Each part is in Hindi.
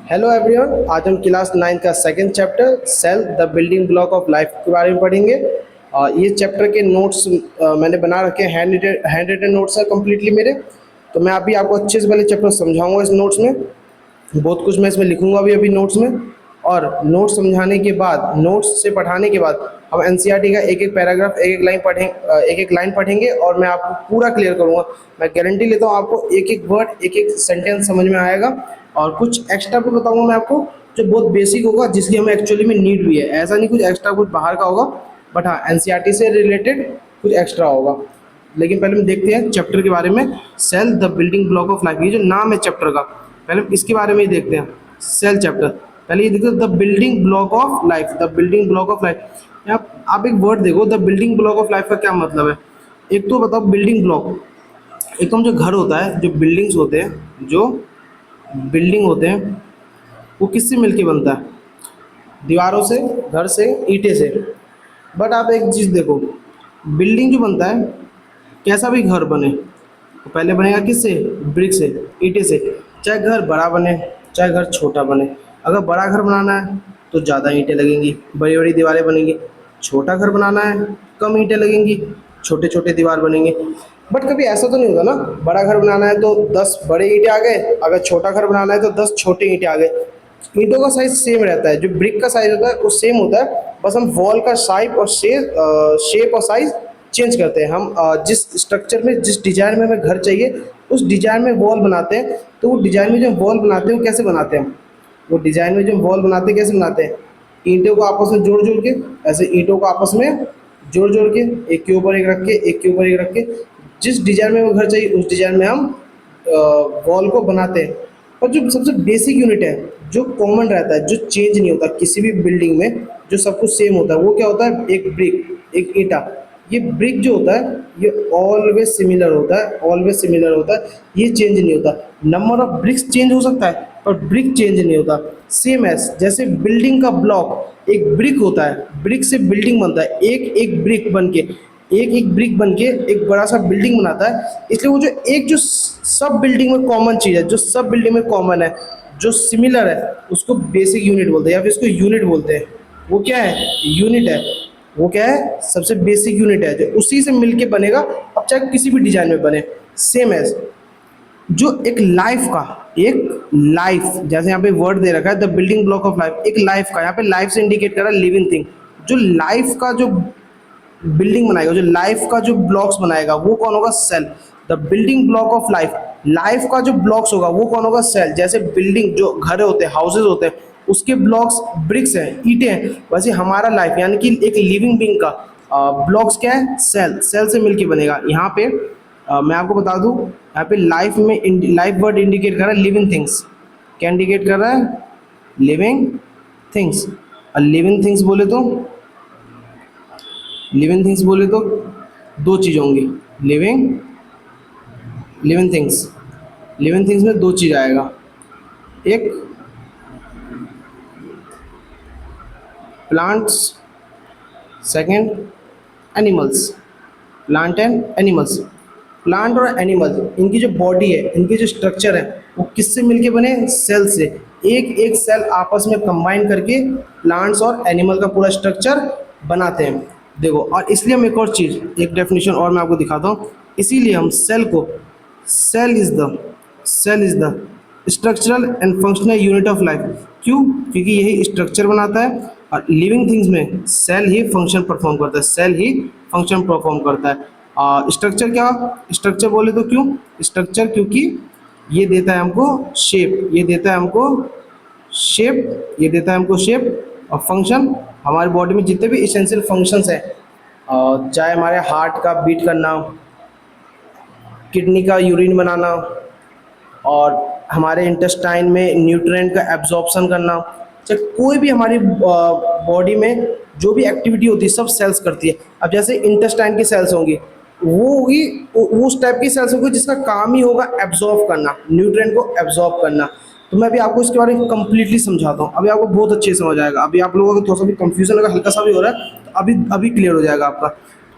हेलो एवरीवन, आज हम क्लास 9 का second chapter cell the building block of life के बारे में पढ़ेंगे। ये चैप्टर के नोट्स मैंने बना रखे हैं, हैंड रिटन नोट्स है कम्प्लीटली मेरे। तो मैं अभी आपको अच्छे से पहले चैप्टर समझाऊंगा इस नोट्स में। बहुत कुछ मैं इसमें लिखूंगा भी अभी नोट्स में। और नोट्स समझाने के बाद, नोट्स से पढ़ाने के बाद हम एनसीईआरटी का एक एक पैराग्राफ, एक एक लाइन पढ़ेंगे और मैं आपको पूरा क्लियर करूंगा। मैं गारंटी लेता हूँ आपको एक एक वर्ड, एक एक सेंटेंस समझ में आएगा। और कुछ एक्स्ट्रा भी बताऊंगा मैं आपको, जो बहुत बेसिक होगा, जिसकी हमें एक्चुअली में नीड भी है। ऐसा नहीं कुछ एक्स्ट्रा कुछ बाहर का होगा, बट हाँ एनसीईआरटी से रिलेटेड कुछ एक्स्ट्रा होगा। लेकिन पहले हम देखते हैं चैप्टर के बारे में, cell the building block of life. ये जो नाम है चैप्टर का, पहले इसके बारे में ही देखते हैं। सेल चैप्टर, पहले ये देखो, the building block of life. The building block of life, आप एक वर्ड देखो, the building block of life का क्या मतलब है। एक तो बताओ बिल्डिंग ब्लॉक, एक तो जो घर होता है, जो बिल्डिंग्स होते हैं, जो बिल्डिंग होते हैं, वो किससे मिलके बनता है? दीवारों से, घर से, ईंटें से। बट आप एक चीज़ देखो, बिल्डिंग जो बनता है, कैसा भी घर बने तो पहले बनेगा किससे? ब्रिक से, ईंटें से। चाहे घर बड़ा बने, चाहे घर छोटा बने। अगर बड़ा घर बनाना है तो ज़्यादा ईंटें लगेंगी, बड़ी बड़ी दीवारें बनेंगी। छोटा घर बनाना है, कम ईंटें लगेंगी, छोटे छोटे दीवार बनेंगे। बट कभी ऐसा तो नहीं होता ना, बड़ा घर बनाना है तो 10 बड़े ईंटें आ गए, अगर छोटा घर बनाना है तो 10 छोटे ईंटें आ गए। ईंटों का साइज सेम रहता है, जो ब्रिक का साइज होता है वो सेम होता है। बस हम वॉल का शाइप और शेप और साइज चेंज करते हैं। हम जिस स्ट्रक्चर में, जिस डिजाइन में हमें घर चाहिए, उस डिजाइन में वॉल बनाते हैं। तो वो डिजाइन में जो वॉल बनाते हैं वो कैसे बनाते हैं? वो डिजाइन में जो वॉल बनाते हैं कैसे बनाते हैं? ईंटों को आपस में जोड़ जोड़ के, ऐसे ईंटों को आपस में जोड़ जोड़ के, एक के ऊपर एक रख के, एक के ऊपर एक रख के, जिस डिजाइन में वो घर चाहिए उस डिजाइन में हम वॉल को बनाते हैं। और जो सबसे बेसिक यूनिट है, जो कॉमन रहता है, जो चेंज नहीं होता किसी भी बिल्डिंग में, जो सब कुछ सेम होता है, वो क्या होता है? एक ब्रिक, एक ईंटा। ये ब्रिक जो होता है ये ऑलवेज सिमिलर होता है, ऑलवेज सिमिलर होता है, ये चेंज नहीं होता। नंबर ऑफ ब्रिक्स चेंज हो सकता है पर ब्रिक चेंज नहीं होता। सेम एज जैसे बिल्डिंग का ब्लॉक एक ब्रिक होता है, ब्रिक से बिल्डिंग बनता है, एक एक ब्रिक बन के, एक एक ब्रिक बन के एक बड़ा सा बिल्डिंग बनाता है। इसलिए वो जो एक जो सब बिल्डिंग में कॉमन चीज़ है, जो सब बिल्डिंग में कॉमन है, जो सिमिलर है, उसको बेसिक यूनिट बोलते हैं या फिर इसको यूनिट बोलते हैं। वो क्या है? यूनिट है। वो क्या है? सबसे बेसिक यूनिट है, जो उसी से मिलके बनेगा, अब चाहे किसी भी डिजाइन में बने। सेम एज जो एक लाइफ का, एक लाइफ, जैसे यहाँ पे वर्ड दे रखा है the building block of life, एक लाइफ का, यहाँ पे लाइफ से इंडिकेट कर रहा है लिविंग थिंग। जो लाइफ का जो बिल्डिंग बनाएगा, जो लाइफ का जो ब्लॉक्स बनाएगा, वो कौन होगा? Cell. The building block of life, life का जो ब्लॉक्स होगा वो कौन होगा? सेल। जैसे बिल्डिंग, जो घर होते हैं, हाउसेज होते हैं, उसके ब्लॉक्स ब्रिक्स हैं, ईंटें हैं, वैसे हमारा लाइफ यानी कि एक लिविंग बीइंग का ब्लॉक्स क्या है? सेल। सेल से मिलके बनेगा। यहाँ पे मैं आपको बता दूं, यहाँ पे लाइफ में लाइफ वर्ड इंडिकेट कर रहा है लिविंग थिंग्स। क्या इंडिकेट कर रहा है? Living things. और लिविंग थिंग्स बोले तो, लिविंग थिंग्स बोले तो दो चीज़ होंगी, living, living things. Living things में दो चीज़ आएगा, एक plants, second animals. Plant and animals. Plant और एनिमल, इनकी जो बॉडी है, इनकी जो स्ट्रक्चर है, वो किससे मिलके बने? सेल से। एक एक सेल आपस में कंबाइन करके प्लांट्स और एनिमल का पूरा स्ट्रक्चर बनाते हैं। देखो, और इसलिए हम एक और चीज़, एक डेफिनेशन और मैं आपको दिखाता हूँ। इसीलिए हम सेल को, cell is the structural and functional unit of life. क्यों? क्योंकि यही स्ट्रक्चर बनाता है और लिविंग थिंग्स में सेल ही फंक्शन परफॉर्म करता है, सेल ही फंक्शन परफॉर्म करता है। स्ट्रक्चर क्या? स्ट्रक्चर बोले तो क्यों स्ट्रक्चर? क्योंकि ये देता है हमको शेप, ये देता है हमको शेप, ये देता है हमको शेप। और फंक्शन, हमारी बॉडी में जितने भी इसेंशियल फंक्शंस हैं, चाहे हमारे हार्ट का बीट करना, किडनी का यूरिन बनाना, और हमारे इंटेस्टाइन में न्यूट्रिएंट का एब्जॉर्प्शन करना, चाहे कोई भी हमारी बॉडी में जो भी एक्टिविटी होती है, सब सेल्स करती है। अब जैसे इंटेस्टाइन की सेल्स होंगी, वो होगी, वो उस टाइप की सेल्स होगी जिसका काम ही होगा एब्जॉर्ब करना, न्यूट्रिएंट को एब्जॉर्ब करना। तो मैं अभी आपको इसके बारे में कंप्लीटली समझाता हूँ, अभी आपको बहुत अच्छे से समझ आएगा। अभी आप लोगों को थोड़ा सा भी कंफ्यूजन अगर हल्का सा भी हो रहा है तो अभी क्लियर हो जाएगा आपका।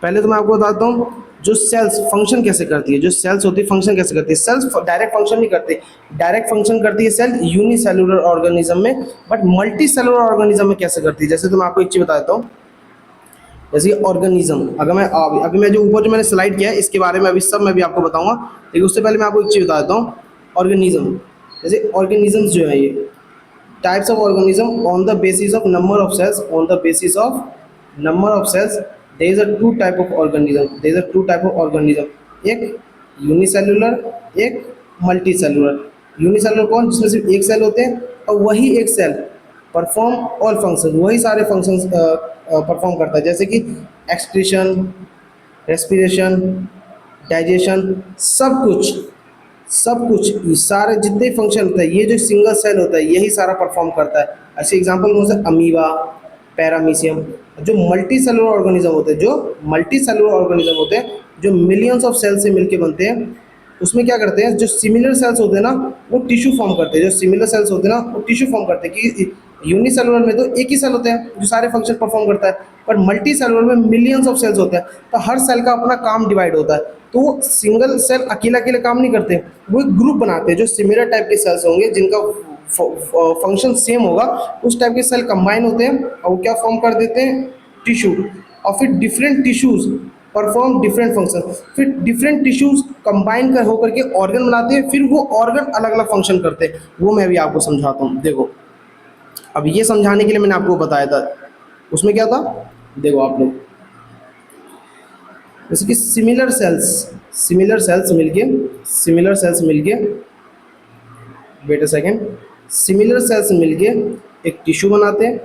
पहले तो मैं आपको बताता हूँ जो सेल्स फंक्शन कैसे करती है, जो सेल्स होती है फंक्शन कैसे करती है। सेल्स डायरेक्ट फंक्शन नहीं करती, डायरेक्ट फंक्शन करती है सेल यूनिसेलुलर ऑर्गेनिज्म में, बट मल्टी सेलुलर ऑर्गेनिज्म में कैसे करती है। जैसे तो मैं आपको एक चीज बता देता हूँ, जैसे ऑर्गेनिज्म, अगर मैं जो ऊपर जो मैंने स्लाइड किया है इसके बारे में अभी सब मैं भी आपको बताऊंगा, लेकिन उससे पहले मैं आपको एक चीज़ बता देता हूँ। ऑर्गेनिज्म, जैसे ऑर्गेनिजम्स जो है ये types of organism on the basis of number of cells, on the basis of number of cells there is a two type of organism, there is a two type of organism, एक यूनिसेलुलर, एक मल्टी सेलुलर। यूनिसेलुलर कौन, जिसमें सिर्फ एक सेल होते हैं और वही एक सेल परफॉर्म ऑल फंक्शन, वही सारे फंक्शंस परफॉर्म करता है, जैसे कि एक्सक्रीशन, रेस्पिरेशन, डाइजेशन, सब कुछ ये सारे जितने फंक्शन होता है ये जो सिंगल सेल होता है यही सारा परफॉर्म करता है। ऐसे एग्जांपल हो सकते अमीबा, पैरामीशियम। जो मल्टी सेलुलर ऑर्गेनिज्म होते हैं, जो मल्टी सेलुलर ऑर्गेनिज्म होते हैं, जो मिलियंस ऑफ सेल से मिलके बनते हैं, उसमें क्या करते हैं, जो सिमिलर सेल्स होते हैं ना वो टिश्यू फॉर्म करते हैं, जो सिमिलर सेल्स होते हैं ना वो टिश्यू फॉर्म करते हैं। कि यूनिसेलुलर में तो एक ही सेल होते हैं जो सारे फंक्शन परफॉर्म करता है, पर मल्टी सेलुलर में मिलियंस ऑफ सेल्स होते हैं, तो हर सेल का अपना काम डिवाइड होता है। तो वो सिंगल सेल अकेला अकेले काम नहीं करते, वो एक ग्रुप बनाते हैं जो सिमिलर टाइप के सेल्स होंगे जिनका फंक्शन सेम होगा, उस टाइप के सेल कंबाइन होते हैं और वो क्या फॉर्म कर देते हैं, टिश्यू। और फिर different tissues perform different function, फिर डिफरेंट टिश्यूज कंबाइन कर होकर के ऑर्गन बनाते हैं, फिर वो ऑर्गन अलग अलग फंक्शन करते हैं। वो मैं भी आपको समझाता हूँ। देखो अब ये समझाने के लिए मैंने आपको बताया था, उसमें क्या था, देखो आप लोग जैसे कि सिमिलर सेल्स मिलके wait a second, similar cells मिलके एक टिश्यू बनाते हैं।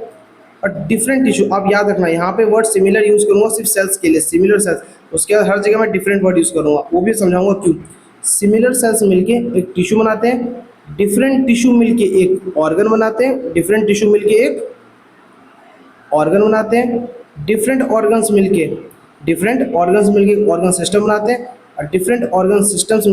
और डिफरेंट टिश्यू, आप याद रखना यहाँ पे वर्ड सिमिलर यूज करूंगा सिर्फ सेल्स के लिए, सिमिलर सेल्स, उसके बाद हर जगह मैं डिफरेंट वर्ड यूज करूंगा, वो भी समझाऊंगा क्यों। सिमिलर सेल्स मिलके एक टिश्यू बनाते हैं, डिफरेंट टिश्यू मिलके एक ऑर्गन बनाते हैं, डिफरेंट टिश्यू मिलके एक ऑर्गन बनाते हैं, डिफरेंट ऑर्गन्स मिलके ऑर्गन सिस्टम बनाते हैं, और डिफरेंट ऑर्गन सिस्टम्स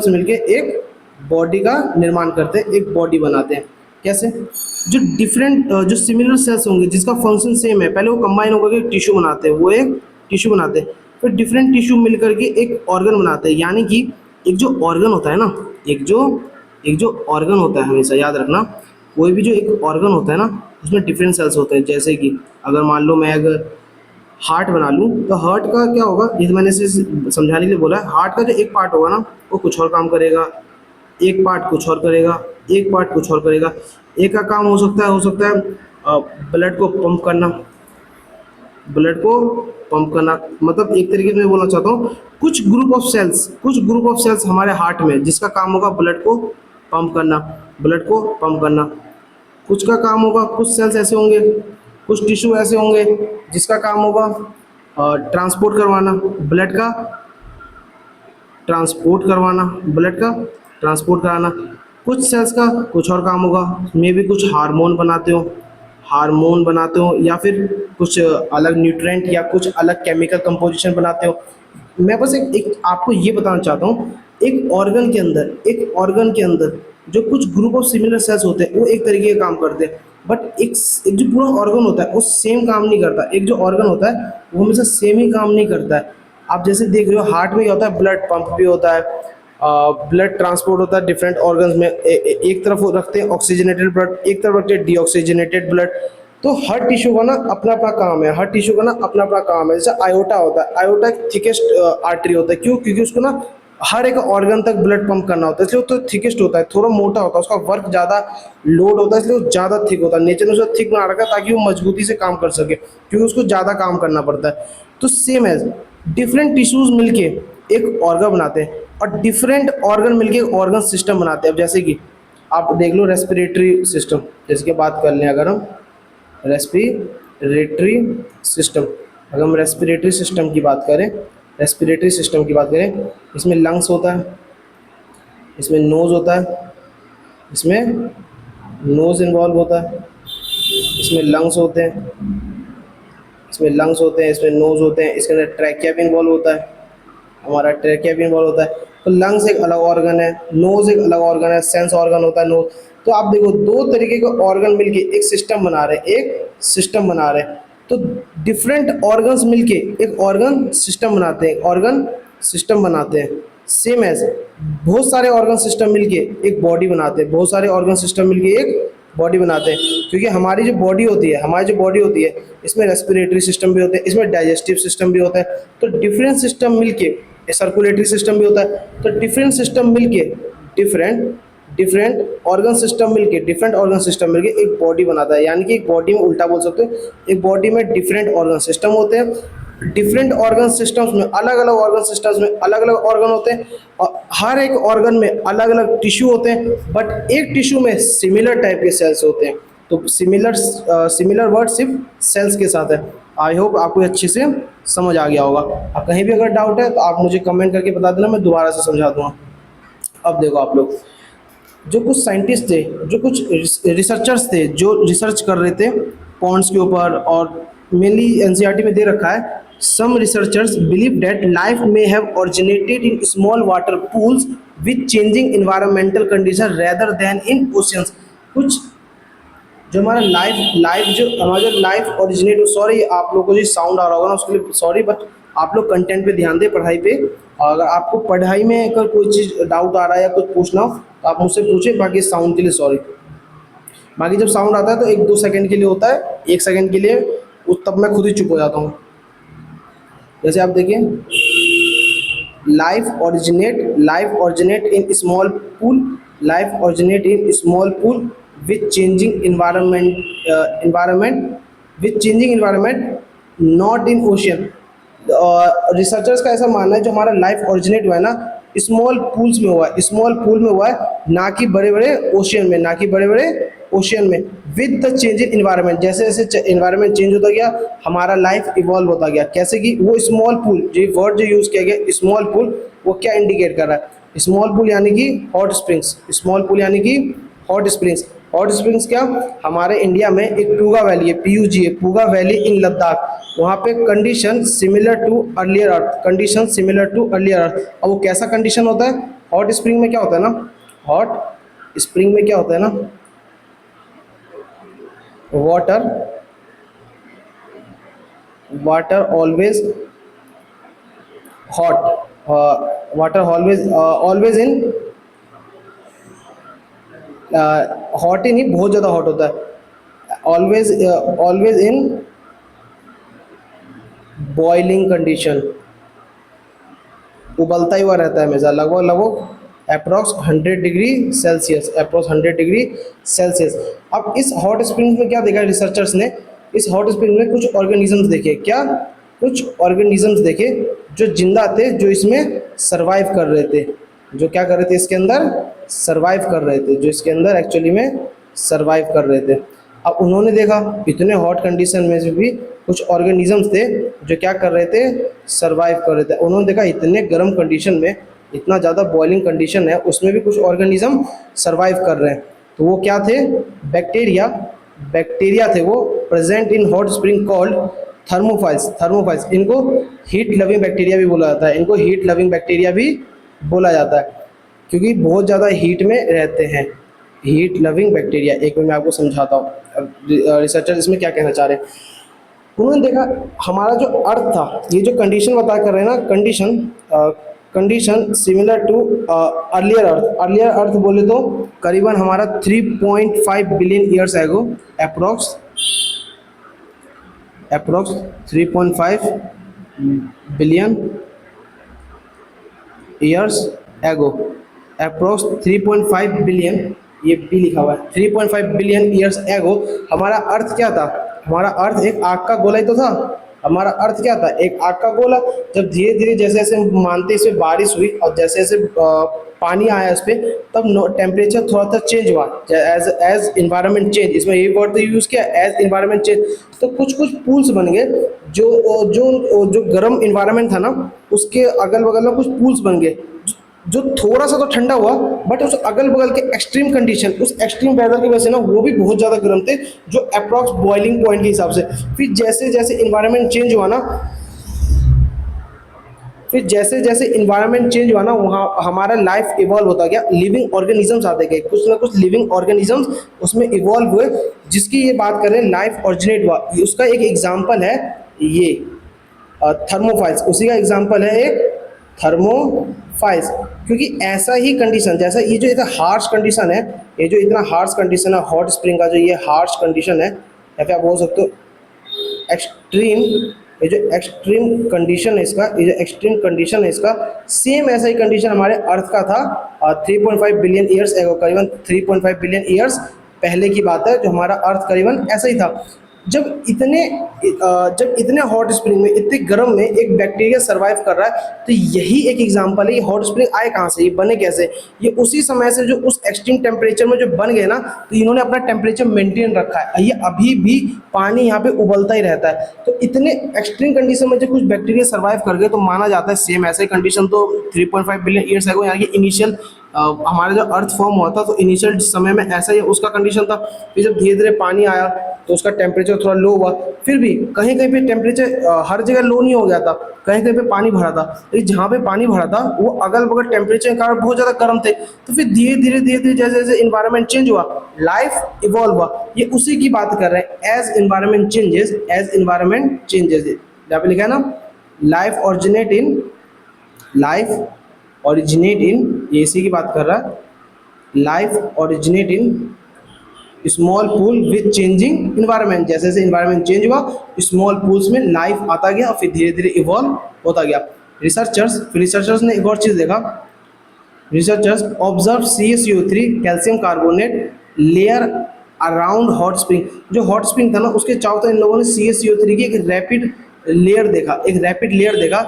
मिलके एक बॉडी का निर्माण करते हैं, एक बॉडी बनाते हैं। कैसे, जो डिफरेंट जो सिमिलर सेल्स होंगे जिसका फंक्शन सेम है, पहले वो कंबाइन होकर के टिश्यू बनाते हैं, वो एक टिश्यू बनाते हैं, फिर डिफरेंट टिश्यू मिलकर के एक ऑर्गन बनाते हैं। यानी कि एक जो ऑर्गन होता है ना, एक जो ऑर्गन होता है, हमेशा याद रखना, कोई भी जो एक ऑर्गन होता है ना उसमें डिफरेंट सेल्स होते हैं। जैसे कि अगर मान लो मैं अगर हार्ट बना लूँ तो हार्ट का क्या होगा, ये तो मैंने सिर्फ समझाने के लिए बोला है। हार्ट का जो एक पार्ट होगा ना वो कुछ और काम करेगा, एक पार्ट कुछ और करेगा, एक पार्ट कुछ और करेगा। एक का काम हो सकता है ब्लड को पंप करना, मतलब एक तरीके से मैं बोलना चाहता हूँ कुछ ग्रुप ऑफ सेल्स हमारे हार्ट में जिसका काम होगा ब्लड को पंप करना। कुछ का काम होगा, कुछ सेल्स ऐसे होंगे, कुछ टिश्यू ऐसे होंगे जिसका काम होगा ट्रांसपोर्ट करवाना ब्लड का ट्रांसपोर्ट कराना। कुछ सेल्स का कुछ और काम होगा, मे भी कुछ हार्मोन बनाते हो या फिर कुछ अलग न्यूट्रिएंट या कुछ अलग केमिकल कंपोजिशन बनाते हो। मैं बस एक आपको ये बताना चाहता हूँ, एक ऑर्गन के अंदर जो कुछ ग्रुप ऑफ सिमिलर सेल्स होते हैं वो एक तरीके का काम करते हैं, बट एक जो पूरा ऑर्गन होता है वो सेम काम नहीं करता। एक जो ऑर्गन होता है वो हमेशा सेम ही काम नहीं करता है। आप जैसे देख रहे हो हार्ट में क्या होता है, ब्लड पंप भी होता है, ब्लड ट्रांसपोर्ट होता है डिफरेंट ऑर्गन्स में। एक तरफ वो रखते हैं ऑक्सीजनेटेड ब्लड, एक तरफ रखते हैं डीऑक्सीजनेटेड ब्लड। तो हर टिश्यू का ना अपना अपना काम है। जैसे आयोटा होता है, आयोटा एक थिकेस्ट आर्टरी होता है, क्यों, क्योंकि उसको ना हर एक ऑर्गन तक ब्लड पंप करना होता है, इसलिए वो तो थिकेस्ट होता है, थोड़ा मोटा होता है, उसका वर्क ज़्यादा लोड होता है, इसलिए वो ज़्यादा थिक होता है। नेचर ने उसको थिक बना रखा है ताकि वो मजबूती से काम कर सके, क्योंकि उसको ज़्यादा काम करना पड़ता है। तो सेम है, डिफरेंट टिश्यूज मिलके एक ऑर्गन बनाते हैं और डिफरेंट ऑर्गन मिलके एक ऑर्गन सिस्टम बनाते हैं। अब जैसे कि आप देख लो रेस्पिरेटरी सिस्टम, जैसे कि बात कर लें अगर हम रेस्पिरेटरी सिस्टम, अगर हम रेस्पिरेटरी सिस्टम की बात करें, इसमें लंग्स होता है, इसमें नोज़ होता है, इसमें नोज़ इन्वॉल्व होता है, इसमें लंग्स होते हैं, इसमें नोज़ होते हैं, इसके अंदर ट्रैकिया भी इन्वॉल्व होता है, हमारा ट्रैकिया भी इन्वॉल्व होता है। तो लंग्स एक अलग ऑर्गन है, नोज़ एक अलग ऑर्गन है, सेंस ऑर्गन होता है नोज़। तो आप देखो दो तरीके के ऑर्गन मिलके एक सिस्टम बना रहे हैं, तो डिफरेंट ऑर्गन्स मिलके एक ऑर्गन सिस्टम बनाते हैं, ऑर्गन सिस्टम बनाते हैं। सेम एज बहुत सारे ऑर्गन सिस्टम मिलके एक बॉडी बनाते हैं, बहुत सारे ऑर्गन सिस्टम मिलके एक बॉडी बनाते हैं। क्योंकि हमारी जो बॉडी होती है, हमारी जो बॉडी होती है, इसमें रेस्पिरेटरी सिस्टम भी होते हैं, इसमें डाइजेस्टिव सिस्टम भी होता है। तो डिफरेंट सिस्टम मिलके, सर्कुलेटरी सिस्टम भी होता है। तो डिफरेंट सिस्टम मिलके, डिफरेंट डिफरेंट ऑर्गन सिस्टम मिलके, डिफरेंट ऑर्गन सिस्टम मिलके एक बॉडी बनाता है। यानी कि एक बॉडी में उल्टा बोल सकते हो, एक बॉडी में डिफरेंट ऑर्गन सिस्टम होते हैं। डिफरेंट ऑर्गन सिस्टम्स में, अलग अलग ऑर्गन सिस्टम्स में अलग अलग ऑर्गन होते हैं, और हर एक ऑर्गन में अलग अलग टिश्यू होते हैं। बट एक टिश्यू में सिमिलर टाइप के सेल्स होते हैं। तो सिमिलर वर्ड सिर्फ सेल्स के साथ है। आई होप आपको अच्छे से समझ आ गया होगा। अब कहीं भी अगर डाउट है तो आप मुझे कमेंट करके बता देना, मैं दोबारा से समझा दूँगा। अब देखो आप लोग, जो कुछ साइंटिस्ट थे, जो कुछ रिसर्चर्स थे, जो रिसर्च कर रहे थे पॉन्ड्स के ऊपर, और मेनली एनसीईआरटी में दे रखा है, some researchers believe that life may have originated in small water pools with changing environmental condition rather than in oceans. कुछ जो हमारा लाइफ ओरिजिनेट, सॉरी आप लोगों को जो साउंड आ रहा होगा ना उसके लिए सॉरी, बट आप लोग कंटेंट पे ध्यान दें, पढ़ाई पे। और अगर आपको पढ़ाई में अगर कोई चीज़ डाउट आ रहा है या कुछ पूछना हो तो आप मुझसे पूछें। बाकी साउंड के लिए सॉरी। बाकी जब साउंड आता है तो 1-2 सेकंड के लिए होता है, 1 सेकंड के लिए, तब मैं खुद ही चुप हो जाता हूँ। जैसे आप देखिए, life originate in small pool, life originate in small pool with changing environment not in ocean. Researchers का ऐसा मानना है जो हमारा लाइफ ओरिजिनेट हुआ है ना, स्मॉल पूल्स में हुआ है, स्मॉल पूल में हुआ है, ना कि बड़े बड़े ओशियन में, ना कि बड़े बड़े ओशियन में। With the change in environment, जैसे जैसे इन्वायरमेंट चेंज होता गया हमारा लाइफ इवॉल्व होता गया। कैसे कि वो स्मॉल पूल, जो वर्ड जो यूज़ किया गया स्मॉल पूल, वो क्या इंडिकेट कर रहा है? स्मॉल पूल यानी कि हॉट स्प्रिंग्स, स्मॉल पूल यानी कि हॉट स्प्रिंग्स। हॉट स्प्रिंग्स क्या, हमारे इंडिया में एक पूगा वैली है, PUG है, पूगा वैली इन लद्दाख। वहाँ पे condition similar to earlier earth, condition similar to earlier earth. अब वो कैसा कंडीशन होता है? हॉट स्प्रिंग में क्या होता है ना, हॉट स्प्रिंग में क्या होता है ना, water always hot, water always in hot ही नहीं, बहुत ज़्यादा हॉट होता है। ऑलवेज इन बॉइलिंग कंडीशन, उबलता ही हुआ रहता है हमेशा, लगभग approx 100 degree Celsius, approx 100 degree Celsius. अब इस हॉट स्प्रिंग में क्या देखा रिसर्चर्स ने? इस हॉट स्प्रिंग में कुछ ऑर्गेनिजम्स देखे, क्या कुछ ऑर्गेनिजम्स देखे जो जिंदा थे, जो इसमें सर्वाइव कर रहे थे, जो क्या कर रहे थे, इसके अंदर सर्वाइव कर रहे थे, जो इसके अंदर एक्चुअली में सर्वाइव कर रहे थे। अब उन्होंने देखा इतने हॉट कंडीशन में से भी कुछ ऑर्गेनिजम्स थे जो क्या कर रहे थे, सर्वाइव कर रहे थे। उन्होंने देखा इतने गर्म कंडीशन में, इतना ज़्यादा बॉइलिंग कंडीशन है, उसमें भी कुछ ऑर्गेनिज्म सर्वाइव कर रहे हैं। तो वो क्या थे? बैक्टीरिया थे वो, present in hot spring called thermophiles. इनको हीट लविंग बैक्टीरिया भी बोला जाता है, इनको हीट लविंग बैक्टीरिया भी बोला जाता है, क्योंकि बहुत ज़्यादा हीट में रहते हैं, हीट लविंग बैक्टीरिया। एक मिनट मैं आपको समझाता हूँ रिसर्चर इसमें क्या कहना चाह रहे हैं। उन्होंने देखा हमारा जो अर्थ था, ये जो कंडीशन बता कर रहे हैं ना, कंडीशन सिमिलर टू अर्लियर अर्थ बोले तो करीबन हमारा 3.5 billion years ago, approx 3.5 billion years ago, approx 3.5 billion, ये बी लिखा हुआ है, 3.5 बिलियन ईयर्स एगो हमारा अर्थ क्या था? हमारा अर्थ एक आग का गोला ही तो था। हमारा अर्थ क्या था? एक आग का गोला। जब धीरे धीरे जैसे जैसे मानते इस पर बारिश हुई और जैसे जैसे पानी आया इस पर, तब टेम्परेचर थोड़ा सा चेंज हुआ, एज इन्वायरमेंट चेंज, इसमें ये वर्ड तो यूज़ किया, एज इन्वायरमेंट चेंज। तो कुछ कुछ पूल्स बन गए, जो गर्म इन्वायरमेंट था ना, उसके अगल बगल में कुछ पूल्स बन गए, जो थोड़ा सा तो ठंडा हुआ, बट उस अगल बगल के एक्सट्रीम कंडीशन, उस एक्सट्रीम वेदर की वजह से ना वो भी बहुत ज़्यादा गर्म थे, जो अप्रॉक्स बॉइलिंग पॉइंट के हिसाब से। फिर जैसे जैसे इन्वायरमेंट चेंज हुआ ना, फिर जैसे जैसे इन्वायरमेंट चेंज हुआ ना, वहाँ हमारा लाइफ इवॉल्व होता गया, लिविंग ऑर्गेनिजम्स आते गए, कुछ ना कुछ लिविंग ऑर्गेनिजम्स उसमें इवॉल्व हुए, जिसकी ये बात करें लाइफ ऑरिजिनेट हुआ। उसका एक एग्जाम्पल है ये थर्मोफाइल्स, उसी का एग्जाम्पल है एक थर्मोफाइल्स। क्योंकि ऐसा ही कंडीशन, जैसा ये जो इतना हार्श कंडीशन है, ये जो इतना हार्श कंडीशन है हॉट स्प्रिंग का, जो ये हार्श कंडीशन है, या फिर आप बोल सकते हो एक्सट्रीम, ये जो एक्सट्रीम कंडीशन है इसका, ये जो एक्सट्रीम कंडीशन है इसका, सेम ऐसा ही कंडीशन हमारे अर्थ का था 3.5 बिलियन ईयर्स एगो, करीबन 3.5 बिलियन ईयर्स पहले की बात है, जो हमारा अर्थ करीबन ऐसा ही था। जब इतने हॉट स्प्रिंग में, इतने गर्म में एक बैक्टीरिया सरवाइव कर रहा है, तो यही एक एग्जांपल है, ये हॉट स्प्रिंग आए कहाँ से, ये बने कैसे। ये उसी समय से जो उस एक्सट्रीम टेम्परेचर में जो बन गए ना, तो इन्होंने अपना टेम्परेचर मेंटेन रखा है, ये अभी भी पानी यहाँ पे उबलता ही रहता है। तो इतने एक्सट्रीम कंडीशन में जब कुछ बैक्टीरिया सर्वाइव कर गए, तो माना जाता है सेम ऐसे कंडीशन तो 3.5 बिलियन ईयर्स एगो, यानी कि इनिशियल हमारा जो अर्थ फॉर्म हुआ था, तो इनिशियल समय में ऐसा ही उसका कंडीशन था। फिर जब धीरे धीरे पानी आया, तो उसका टेम्परेचर थोड़ा लो हुआ, फिर भी कहीं कहीं पे टेम्परेचर हर जगह लो नहीं हो गया था, कहीं कहीं पे पानी भरा था, लेकिन जहाँ पे पानी भरा था वो अगल बगल टेम्परेचर के कारण बहुत ज़्यादा गर्म थे। तो फिर धीरे धीरे जैसे जैसे इन्वायरमेंट चेंज हुआ, लाइफ इवॉल्व हुआ, ये उसी की बात कर रहे हैं। As environment changes, as environment changes, यहाँ पे लिखा है ना, life originate in, life originate in, ये इसी की बात कर रहा है, life originate in small pool with changing environment. जैसे जैसे इन्वायरमेंट चेंज हुआ, स्मॉल पूल्स में लाइफ आता गया और फिर धीरे धीरे इवॉल्व होता गया। रिसर्चर्स ने एक और चीज़ देखा, researchers observe CaCO3 calcium carbonate layer around hot spring. जो हॉट स्प्रिंग था ना, उसके चारों तरफ इन लोगों ने CaCO3 की एक रैपिड लेयर देखा, एक रैपिड लेयर देखा।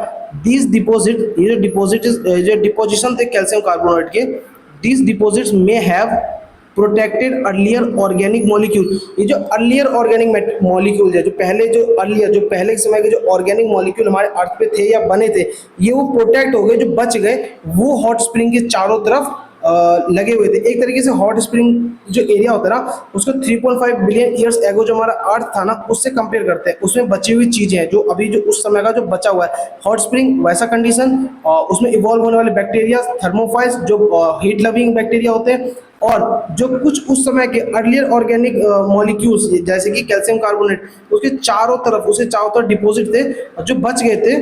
दिस डिपोजिट, ये जो डिपोजिशन थे कैल्शियम कार्बोनेट के, this deposits may have protected earlier organic molecule. ये जो अर्लियर ऑर्गेनिक मॉलिक्यूल है, जो पहले के समय के जो ऑर्गेनिक मॉलिक्यूल हमारे अर्थ पे थे या बने थे, ये वो प्रोटेक्ट हो गए, जो बच गए, वो हॉट स्प्रिंग के चारों तरफ लगे हुए थे। एक तरीके से हॉट स्प्रिंग जो एरिया होता है ना, उसको 3.5 बिलियन ईयर्स एगो जो हमारा अर्थ था ना, उससे कंपेयर करते हैं। उसमें बची हुई चीजें हैं, जो अभी जो उस समय का जो बचा हुआ है हॉट स्प्रिंग वैसा कंडीशन, उसमें इवॉल्व होने वाले बैक्टीरिया थर्मोफाइल्स, जो हीट लविंग बैक्टीरिया होते हैं, और जो कुछ उस समय के अर्लियर ऑर्गेनिक मॉलिक्यूल्स जैसे कि कैल्शियम कार्बोनेट, उसके चारों तरफ डिपॉजिट थे, और जो बच गए थे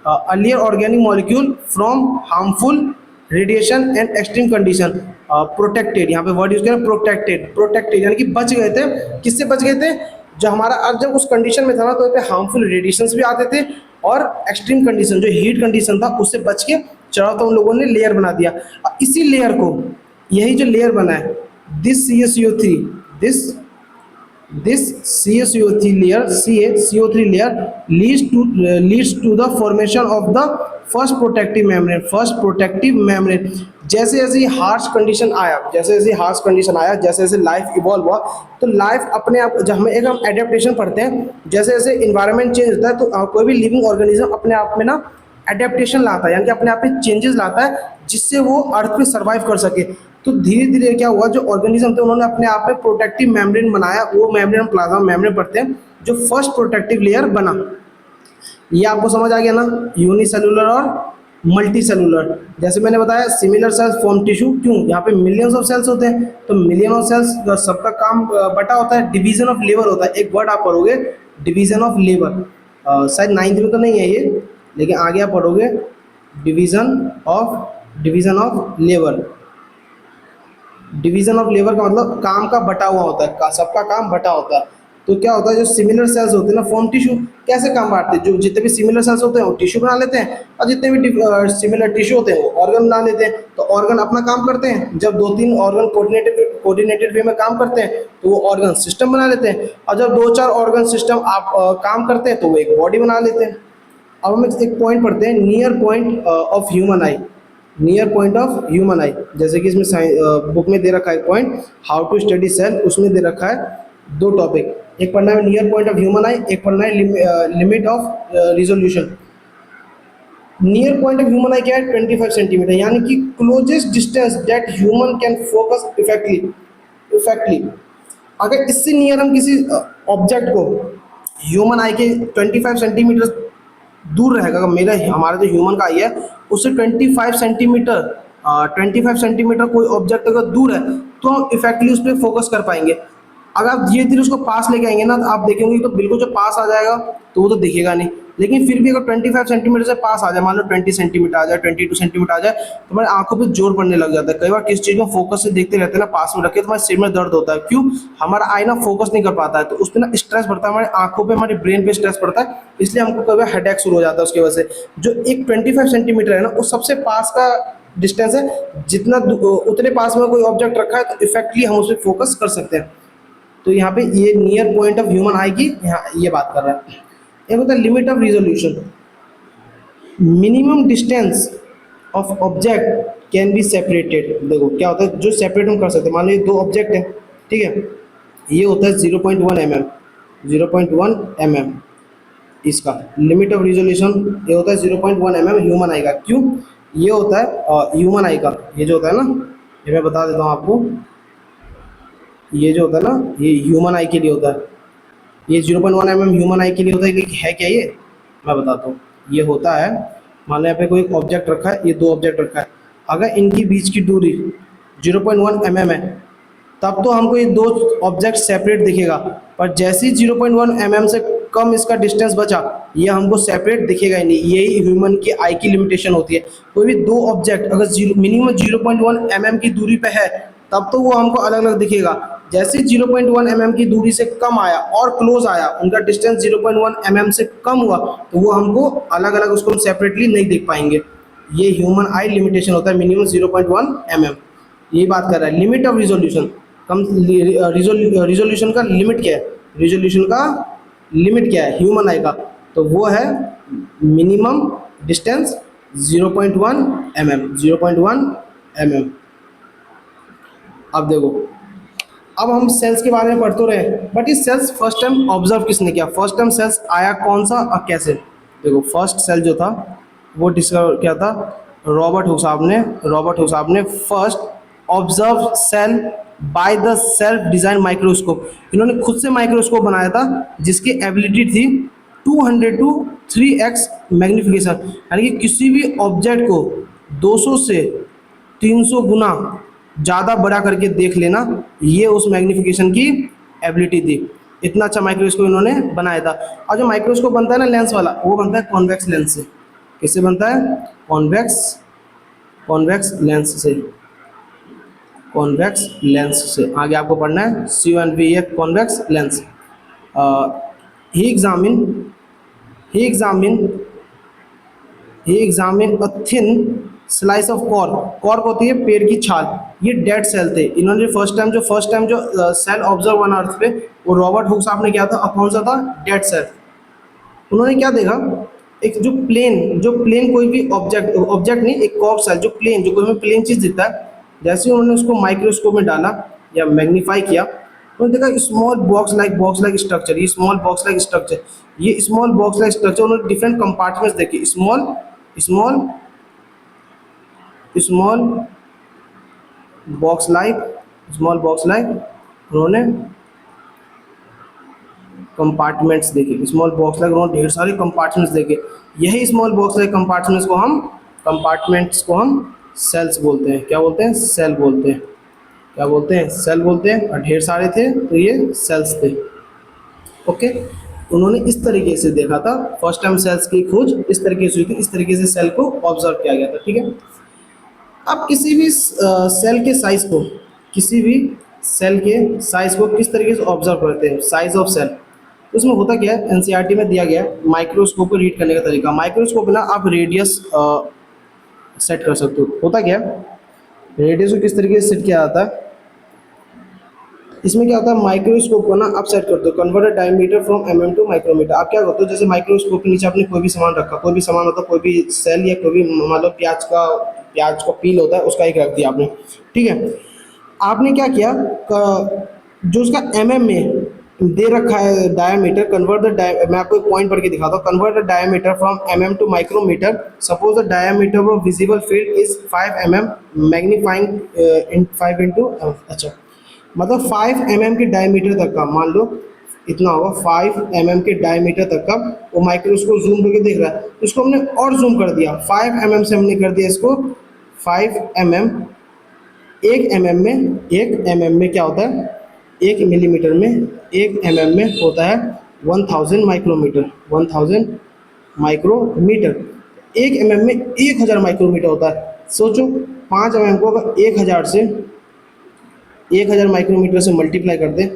earlier organic molecule from harmful radiation and extreme condition, protected, यहाँ पे वर्ड यूज करें प्रोटेक्टेड, यानी कि बच गए थे। किससे बच गए थे? जो हमारा अर्थ जब उस कंडीशन में था ना, तो हार्मफुल रेडिएशंस भी आते थे, और एक्सट्रीम कंडीशन जो हीट कंडीशन था उससे बच के चढ़ा, तो उन लोगों ने लेयर बना दिया। इसी लेयर को, यही जो लेयर बना है, this CaCO3 layer leads to the formation of the first protective membrane। जैसे जैसे हार्श कंडीशन आया, जैसे जैसे लाइफ इवॉल्व हुआ, तो लाइफ अपने आप, जब हम एडेप्टेशन पढ़ते हैं, जैसे जैसे इन्वायरमेंट चेंज होता है, तो कोई भी लिविंग ऑर्गेनिज्म अपने आप में ना एडेप्टेशन लाता है, यानी कि अपने आप में चेंजेस लाता है, जिससे वो अर्थ पे सर्वाइव कर सके। तो धीरे धीरे क्या हुआ, जो ऑर्गेनिज्म थे उन्होंने अपने आप में प्रोटेक्टिव मेम्ब्रेन बनाया, वो मेम्ब्रेन प्लाज्मा मेम्ब्रेन पढ़ते हैं, जो फर्स्ट प्रोटेक्टिव लेयर बना। ये आपको समझ आ गया ना, यूनिसेलुलर और मल्टी सेलुलर। जैसे मैंने बताया, सिमिलर सेल्स फॉर्म टिश्यू, क्यों? यहाँ पे मिलियंस ऑफ सेल्स होते हैं, तो मिलियन ऑफ सेल्स, सबका काम बटा होता है, डिवीजन ऑफ लेबर होता है। एक वर्ड आप पढ़ोगे, डिवीजन ऑफ लेबर, शायद 9th में तो नहीं है ये, लेकिन आगे आप पढ़ोगे division of labour. Division of labour का मतलब काम का बटा हुआ होता है, सबका काम बटा होता है। तो क्या होता है, जो सिमिलर सेल्स होते हैं ना, फॉर्म टिश्यू। कैसे काम बांटते हैं? जो जितने भी सिमिलर सेल्स होते हैं वो टिश्यू बना लेते हैं, और जितने भी सिमिलर टिश्यू होते हैं वो ऑर्गन बना लेते हैं। तो ऑर्गन अपना काम करते हैं, जब 2-3 ऑर्गन कोऑर्डिनेटेड वे में काम करते हैं, तो वो ऑर्गन सिस्टम बना लेते हैं, और जब 2-4 ऑर्गन सिस्टम आप काम करते हैं, तो वो एक बॉडी बना लेते हैं। अब हम एक पॉइंट पढ़ते हैं, near point of human eye. जैसे कि इसमें बुक में दे रखा है point, how to study cell, उसमें दे रखा है 2 टॉपिक, एक पढ़ना है near point of human eye, एक पढ़ना है limit of resolution. Near point of human eye क्या है? 25 सेंटीमीटर, यानी कि closest distance that human can focus effectively. अगर इससे नियर हम किसी ऑब्जेक्ट को ह्यूमन आई के 25 सेंटीमीटर दूर रहेगा, अगर मेरा हमारा जो ह्यूमन का आई है उससे 25 सेंटीमीटर कोई ऑब्जेक्ट अगर दूर है तो हम इफेक्टली उस पर फोकस कर पाएंगे। अगर आप धीरे धीरे उसको पास लेके आएंगे ना तो आप देखेंगे तो बिल्कुल जो पास आ जाएगा तो वो तो दिखेगा नहीं, लेकिन फिर भी अगर 25 सेंटीमीटर से पास आ जाए, मान लो 20 सेंटीमीटर आ जाए, 22 सेंटीमीटर आ जाए, तो हमारे आंखों पे जोर पड़ने लग जाता है। कई बार किस चीज़ में फोकस से देखते रहते हैं ना, पास में रखे तो हमारे सिर में दर्द होता है, क्यों? हमारा आई ना फोकस नहीं कर पाता है, तो उस पर ना स्ट्रेस पड़ता है, हमारे आंखों पे हमारे ब्रेन पे स्ट्रेस पड़ता है, इसलिए हमको कई बार हेडेक शुरू हो जाता है उसकी वजह से। जो एक 25 सेंटीमीटर है ना वो सबसे पास का डिस्टेंस है, जितना उतने पास में कोई ऑब्जेक्ट रखा है तो इफेक्टली हम उस पर फोकस कर सकते हैं। तो यहाँ पे ये नियर पॉइंट ऑफ ह्यूमन आई की यहाँ ये बात कर रहा है। एक होता है limit of resolution, minimum distance of object can be separated. देखो क्या होता है, जो सेपरेट हम कर सकते हैं, मान लो ये दो ऑब्जेक्ट है, ठीक है, ये होता है 0.1 mm, 0.1 mm इसका लिमिट ऑफ रिजोल्यूशन, ये होता है 0.1 mm ह्यूमन आई का। क्यों? ये होता है ह्यूमन आई का, ये जो होता है ना, ये मैं बता देता हूँ आपको, ये जो होता है ना ये ह्यूमन आई के लिए होता है, ये 0.1 mm ह्यूमन आई के लिए होता है। कि है क्या ये, मैं बताता हूँ। ये होता है, मान लो यहाँ पे कोई ऑब्जेक्ट रखा है, ये दो ऑब्जेक्ट रखा है, अगर इनकी बीच की दूरी 0.1 mm है तब तो हमको ये दो ऑब्जेक्ट सेपरेट दिखेगा, पर जैसे ही 0.1 mm से कम इसका डिस्टेंस बचा ये हमको सेपरेट दिखेगा ही नहीं। यही ह्यूमन की आई की लिमिटेशन होती है। कोई भी दो ऑब्जेक्ट अगर मिनिमम 0.1 mm की दूरी पे है तब तो वो हमको अलग अलग दिखेगा, जैसे 0.1 mm की दूरी से कम आया और क्लोज आया, उनका डिस्टेंस 0.1 mm से कम हुआ तो वो हमको अलग अलग उसको हम सेपरेटली नहीं देख पाएंगे। ये ह्यूमन आई लिमिटेशन होता है, मिनिमम 0.1 mm। यही बात कर रहा है limit of resolution. Come resolution का लिमिट क्या है, रिजोल्यूशन का लिमिट क्या है ह्यूमन आई का, तो वो है मिनिमम डिस्टेंस 0.1 mm, 0.1 mm। अब देखो, अब हम सेल्स के बारे में पढ़ तो रहे, बट ये सेल्स फर्स्ट टाइम ऑब्जर्व किसने किया, फर्स्ट टाइम सेल्स आया कौन सा और कैसे? देखो फर्स्ट सेल जो था वो डिस्कवर किया था रॉबर्ट हुक साहब ने first observe cell by the self design microscope. इन्होंने खुद से माइक्रोस्कोप बनाया था जिसकी एबिलिटी थी 200 to 3x मैग्नीफिकेशन, यानी कि किसी भी ऑब्जेक्ट को 200 से 300 गुना ज़्यादा बड़ा करके देख लेना, ये उस मैग्नीफिकेशन की एबिलिटी थी। इतना अच्छा माइक्रोस्कोप इन्होंने बनाया था। और जो माइक्रोस्कोप बनता है ना लेंस वाला, वो बनता है कॉन्वेक्स लेंस से। किससे बनता है? कॉन्वेक्स लेंस से। आगे आपको पढ़ना है CONV, convex lens. He examine a thin slice of cork होती है पेड़ की छाल, ये डेड सेल थे। इन्होंने फर्स्ट टाइम जो सेल ऑब्जर्व वन अर्थ पे वो रॉबर्ट हुक साहब ने किया था। कौन सा था? Dead cell. उन्होंने क्या देखा, एक जो प्लेन कोई भी ऑब्जेक्ट नहीं, एक कॉर्क सेल जो कोई भी प्लेन चीज दिखता है, जैसे उन्होंने उसको माइक्रोस्कोप में डाला या मैग्नीफाई किया, उन्होंने देखा स्मॉल बॉक्स लाइक स्ट्रक्चर। ये स्मॉल बॉक्स लाइक स्ट्रक्चर उन्होंने डिफरेंट कंपार्टमेंट्स देखे, स्मॉल बॉक्स लाइक उन्होंने कंपार्टमेंट्स देखे, उन्होंने ढेर सारे कंपार्टमेंट्स देखे। यही स्मॉल बॉक्स लाइक कंपार्टमेंट्स को हम सेल्स बोलते हैं। क्या बोलते हैं? सेल बोलते हैं। और ढेर सारे थे तो ये सेल्स थे। ओके, उन्होंने इस तरीके से देखा था, फर्स्ट टाइम सेल्स की खोज इस तरीके से हुई थी, इस तरीके से सेल को ऑब्जर्व किया गया था। ठीक है, आप किसी भी सेल के साइज को किस तरीके से ऑब्जर्व करते हैं, साइज ऑफ सेल। तो उसमें होता क्या है, एनसीईआरटी में दिया गया है माइक्रोस्कोप को रीड करने का तरीका। माइक्रोस्कोप ना आप रेडियस सेट कर सकते हो। होता क्या है, रेडियस को किस तरीके से सेट किया जाता है, इसमें क्या होता है, माइक्रोस्कोप को ना आप सेट करते हो, convert diameter from mm to micrometer. आप क्या करते हो, जैसे माइक्रोस्कोप के नीचे आपने कोई भी सामान रखा, कोई भी सामान होता है, कोई भी सेल या कोई भी मान लो प्याज का पील होता है, उसका एक रख दिया आपने। ठीक है, आपने क्या किया, जो उसका mm में दे रखा है डायमीटर, मैं आपको एक पॉइंट पढ़ के दिखाता हूँ। Convert the diameter from mm to micrometer. Suppose the diameter of visible field is 5 mm, magnifying in 5 into, अच्छा मतलब 5 mm के डायमीटर तक का, मान लो इतना होगा 5 mm के डायमीटर तक का वो माइक्रोस्कोप जूम करके देख रहा है। तो इसको हमने और जूम कर दिया, 5 mm से हमने कर दिया इसको 5 mm। 1 mm में क्या होता है, 1 मिलीमीटर में 1 mm में होता है 1000 माइक्रोमीटर। 1000 माइक्रोमीटर 1 mm में 1000 माइक्रोमीटर होता है। सोचो 5 mm को अगर 1000 माइक्रोमीटर से मल्टीप्लाई कर दें,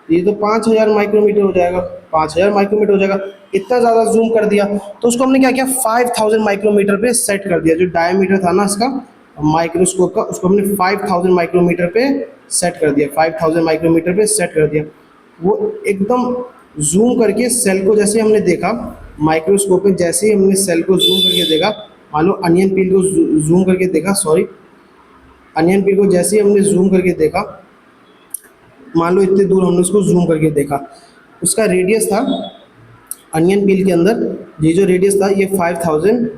ये तो 5000 माइक्रोमीटर हो जाएगा, 5000 माइक्रोमीटर हो जाएगा। इतना ज़्यादा जूम कर दिया तो उसको हमने क्या किया, 5000 माइक्रोमीटर पे सेट कर दिया। जो डायमीटर था ना इसका माइक्रोस्कोप का, उसको हमने 5000 माइक्रोमीटर पे सेट कर दिया, 5000 माइक्रोमीटर पे सेट कर दिया। वो एकदम जूम करके सेल को जैसे हमने देखा माइक्रोस्कोप में, जैसे ही हमने सेल को जूम करके देखा, मान लो अनियन पील को जूम करके देखा, अनियन पील को जैसे ही हमने जूम करके देखा, मान लो इतने दूर हमने उसको जूम करके देखा, उसका रेडियस था अनियन पील के अंदर, ये जो रेडियस था ये 5000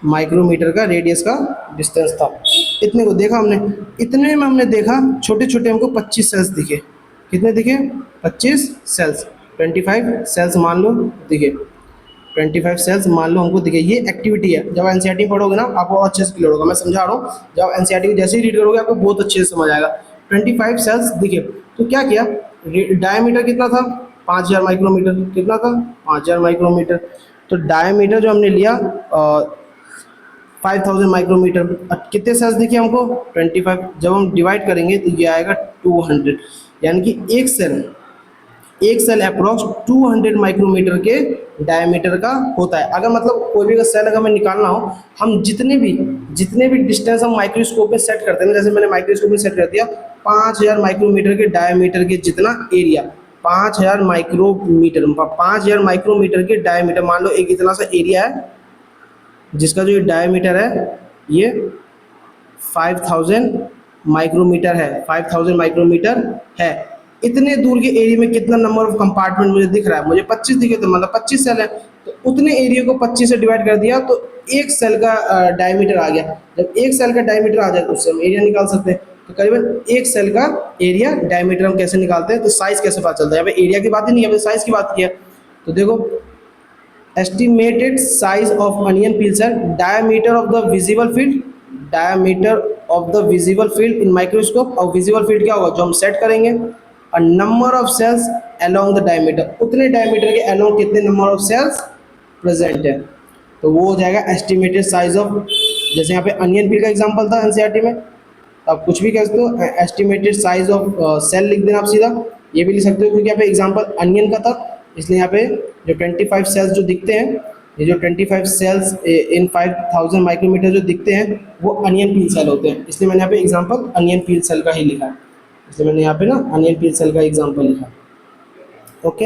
माइक्रोमीटर का रेडियस का डिस्टेंस था। इतने को देखा हमने, इतने में हमने देखा छोटे छोटे हमको 25 सेल्स दिखे। कितने दिखे, 25 सेल्स, 25 सेल्स मान लो दिखे, 25 सेल्स मान लो हमको दिखे। ये एक्टिविटी है, जब एनसीईआरटी पढ़ोगे ना आपको अच्छे से क्लियर होगा। मैं समझा रहा हूँ, जब एनसीईआरटी को जैसे ही रीड करोगे आपको बहुत अच्छे से समझ आएगा। 25 सेल्स दिखे तो क्या किया, डायमीटर कितना था, 5000 माइक्रोमीटर। कितना था, 5000 माइक्रोमीटर। तो डायमीटर जो हमने लिया 5000 माइक्रोमीटर। अब कितने सेल्स दिखे हमको, 25। जब हम डिवाइड करेंगे तो ये आएगा 200, यानी कि एक सेल अप्रॉक्स 200 माइक्रोमीटर के डायमीटर का होता है। अगर मतलब कोई भी सेल अगर हमें निकालना हो, हम जितने भी डिस्टेंस हम माइक्रोस्कोप में सेट करते हैं, जैसे मैंने माइक्रोस्कोप में सेट कर दिया 5000 माइक्रोमीटर के डायमीटर के जितना एरिया, 5000 माइक्रोमीटर के डायमीटर, मान लो एक इतना सा एरिया है जिसका जो डायमीटर है ये 5000 माइक्रोमीटर है, 5000 माइक्रोमीटर है। इतने दूर के एरिया में कितना नंबर ऑफ कंपार्टमेंट मुझे दिख रहा है, मुझे 25 दिखे, तो मतलब 25 सेल है। तो उतने एरिया को 25 से डिवाइड कर दिया तो एक सेल का डायमीटर आ गया। जब एक सेल का डायमीटर आ जाए तो उससे हम एरिया निकाल सकते हैं। तो करीबन एक सेल का एरिया डायमीटर हम कैसे निकालते हैं, तो साइज कैसे पता चलता है। यहाँ पे एरिया की बात ही नहीं, यहाँ पे साइज की बात की है। तो देखो, estimated size of onion peel cell, diameter of the visible field, diameter of the visible field in microscope। और visible field क्या होगा, जो हम सेट करेंगे, और number of cells along the diameter, उतने डायमीटर के along कितने number of cells प्रेजेंट है, तो वो हो जाएगा एस्टिमेटेड साइज ऑफ। जैसे यहाँ पे अनियन पील का एग्जांपल था एनसीईआरटी में, आप कुछ भी कह सकते हो, एस्टिमेटेड साइज ऑफ सेल लिख देना आप सीधा। ये भी लिख सकते हो क्योंकि यहाँ पे एग्जांपल अनियन का था, इसलिए यहाँ पे जो 25 सेल्स जो दिखते हैं, ये जो 25 सेल्स इन 5000 माइक्रोमीटर जो दिखते हैं वो अनियन पील सेल होते हैं। इसलिए मैंने यहाँ पे एग्जांपल अनियन पील सेल का ही लिखा है, इसलिए मैंने यहाँ पे ना अनियन पील सेल का एग्जांपल लिखा। ओके,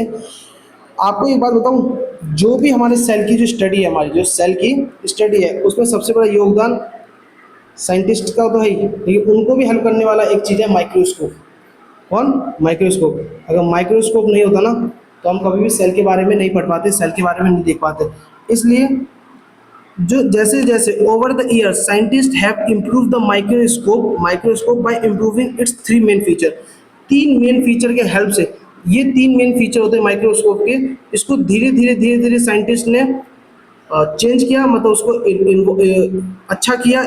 आपको एक बात बताऊँ, जो भी हमारे सेल की जो स्टडी है, हमारी जो सेल की स्टडी है, उसमें सबसे बड़ा योगदान साइंटिस्ट का तो है ही, लेकिन उनको भी हेल्प करने वाला एक चीज़ है माइक्रोस्कोप। कौन, माइक्रोस्कोप। अगर माइक्रोस्कोप नहीं होता ना तो हम कभी भी सेल के बारे में नहीं पढ़ पाते, सेल के बारे में नहीं देख पाते। इसलिए जो जैसे जैसे over the year scientist have improve the microscope bye improving it's 3 main feature. 3 main feature के हेल्प से, ये 3 मेन फीचर होते हैं माइक्रोस्कोप के, इसको धीरे धीरे साइंटिस्ट ने चेंज किया, मतलब उसको अच्छा किया,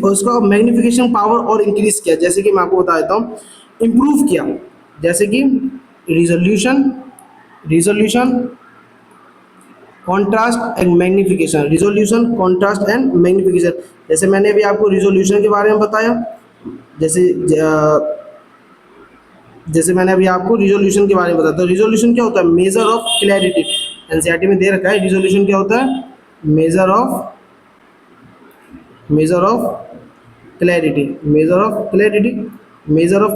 उसका मैग्निफिकेशन पावर और इंक्रीज किया। जैसे कि मैं आपको बता देता हूँ, इम्प्रूव किया, जैसे कि resolution, contrast and magnification, resolution, contrast and magnification. जैसे मैंने अभी आपको रिजोल्यूशन के बारे में बताया, जैसे मैंने अभी आपको रिजोल्यूशन के बारे में बताया। तो रिजोल्यूशन क्या होता है, मेजर ऑफ क्लैरिटी। एनसीईआरटी में दे रखा है रिजोल्यूशन क्या होता है, मेजर ऑफ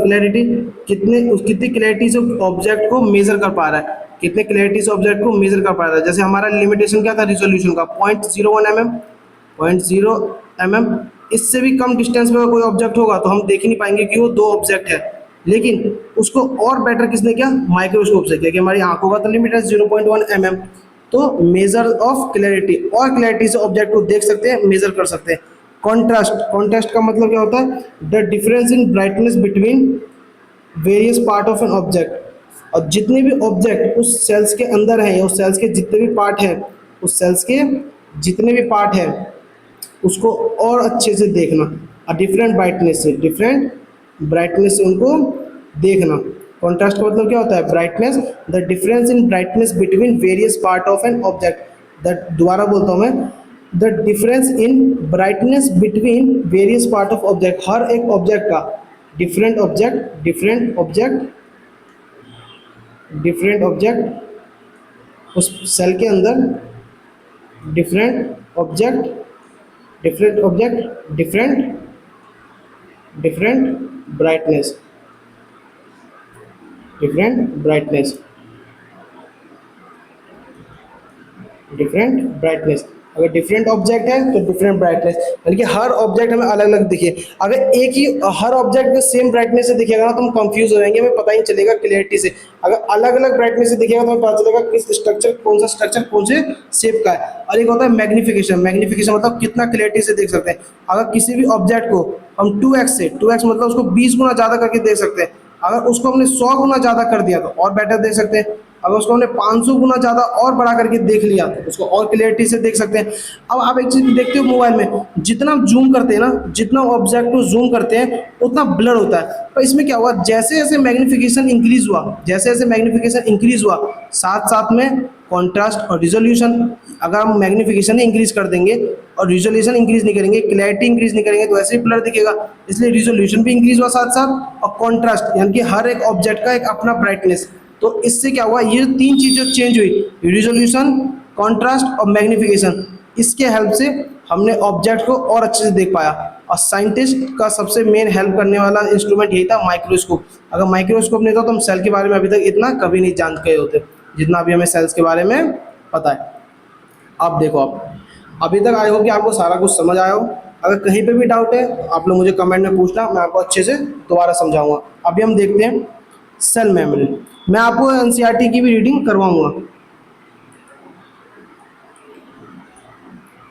क्लैरिटी, कितनी क्लैरिटी से ऑब्जेक्ट को मेजर कर पा रहा है, कितने क्लैरिटी से ऑब्जेक्ट को मेजर कर पा रहा है। जैसे हमारा लिमिटेशन क्या था रिजोल्यूशन का, 0.01 mm। इससे भी कम डिस्टेंस में कोई ऑब्जेक्ट होगा तो हम देख ही नहीं पाएंगे कि वो 2 ऑब्जेक्ट है। लेकिन उसको और बेटर किसने किया, माइक्रोस्कोप से, क्योंकि हमारी आंखों का तो लिमिट है 0.1 mm। तो मेजर ऑफ क्लैरिटी, और क्लैरिटी से ऑब्जेक्ट को देख सकते हैं, मेजर कर सकते हैं। कॉन्ट्रास्ट का मतलब क्या होता है, the difference in brightness between various part of an object, और जितने भी ऑब्जेक्ट उस सेल्स के अंदर हैं या उस सेल्स के जितने भी पार्ट हैं, उस सेल्स के जितने भी पार्ट हैं उसको और अच्छे से देखना, और डिफरेंट ब्राइटनेस से, डिफरेंट ब्राइटनेस से उनको देखना। कॉन्ट्रास्ट का मतलब क्या होता है? Brightness, the difference in brightness between various part of an object. The दोबारा बोलता हूँ मैं, the difference in brightness between various part of object, हर एक ऑब्जेक्ट का different object, different object, different object उस सेल के अंदर, different object, different object, different different brightness, different brightness, different brightness. अगर डिफरेंट ऑब्जेक्ट है तो डिफरेंट ब्राइटनेस, यानी कि हर ऑब्जेक्ट हमें अलग अलग दिखे। अगर एक ही हर ऑब्जेक्ट में सेम ब्राइटनेस से दिखेगा ना तो हम कंफ्यूज हो जाएंगे, हमें पता ही चलेगा क्लियरिटी से। अगर अलग अलग ब्राइटनेस से दिखेगा तो हमें पता चलेगा किस स्ट्रक्चर, कौन सा स्ट्रक्चर कौन से शेप का है। और एक होता है मैग्निफिकेशन, मैग्निफिकेशन मतलब कितना क्लियरिटी से देख सकते हैं। अगर किसी भी ऑब्जेक्ट को हम 2x से, 2x मतलब उसको 20 गुना ज़्यादा करके देख सकते हैं। अगर उसको हमने 100 गुना ज़्यादा कर दिया तो और बेटर देख सकते हैं। अगर उसको हमने 500 गुना ज़्यादा और बड़ा करके देख लिया तो उसको और क्लियरिटी से देख सकते हैं। अब आप एक चीज़ देखते हो मोबाइल में, जितना हम जूम करते हैं ना, जितना ऑब्जेक्ट को जूम करते हैं उतना ब्लर होता है। तो इसमें क्या हुआ, जैसे जैसे मैग्नीफिकेशन इंक्रीज हुआ, जैसे जैसे मैग्नीफिकेशन इंक्रीज हुआ, साथ साथ में कॉन्ट्रास्ट और रिजोल्यूशन, अगर हम मैग्नीफिकेशन इंक्रीज कर देंगे और रिजोल्यूशन इंक्रीज नहीं करेंगे, क्लैरिटी इंक्रीज नहीं करेंगे तो ऐसे ही ब्लर दिखेगा। इसलिए रिजोल्यूशन भी इंक्रीज हुआ साथ साथ, और कॉन्ट्रास्ट यानी कि हर एक ऑब्जेक्ट का एक अपना ब्राइटनेस। तो इससे क्या हुआ, ये तीन चीज़ें चेंज हुई, रिजोल्यूशन, कॉन्ट्रास्ट और मैग्नीफिकेशन। इसके हेल्प से हमने ऑब्जेक्ट को और अच्छे से देख पाया। और साइंटिस्ट का सबसे मेन हेल्प करने वाला इंस्ट्रूमेंट यही था, माइक्रोस्कोप। अगर माइक्रोस्कोप नहीं था तो हम सेल के बारे में अभी तक इतना कभी नहीं जान गए होते जितना अभी हमें सेल्स के बारे में पता है। अब देखो, आप अभी तक आए हो कि आपको सारा कुछ समझ आया हो। अगर कहीं पे भी डाउट है तो आप लोग मुझे कमेंट में पूछना, मैं आपको अच्छे से दोबारा समझाऊंगा। अभी हम देखते हैं सेल मेम्ब्रेन। मैं आपको एनसीईआरटी की भी रीडिंग करवाऊंगा,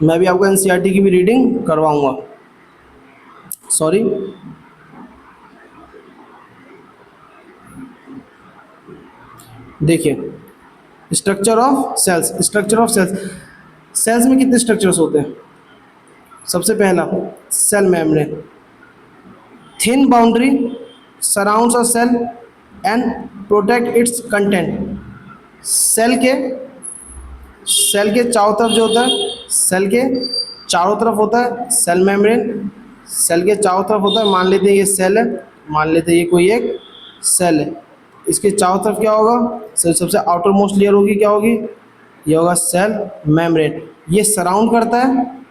मैं भी आपको एनसीईआरटी की भी रीडिंग करवाऊंगा। सॉरी, देखिए structure of cells, structure of cells. Cells में कितने स्ट्रक्चर्स होते हैं? सबसे पहला cell membrane, thin boundary surrounds a cell and protect its content. Cell के चारों तरफ जो होता है, सेल के चारों तरफ होता है सेल मेम्ब्रेन, सेल के चारों तरफ होता है। मान लेते हैं ये सेल है, मान लेते हैं ये कोई एक सेल है, इसके चारों तरफ क्या होगा, सबसे आउटर मोस्ट लेयर होगी, क्या होगी, ये होगा सेल मेम्ब्रेन। ये सराउंड करता है,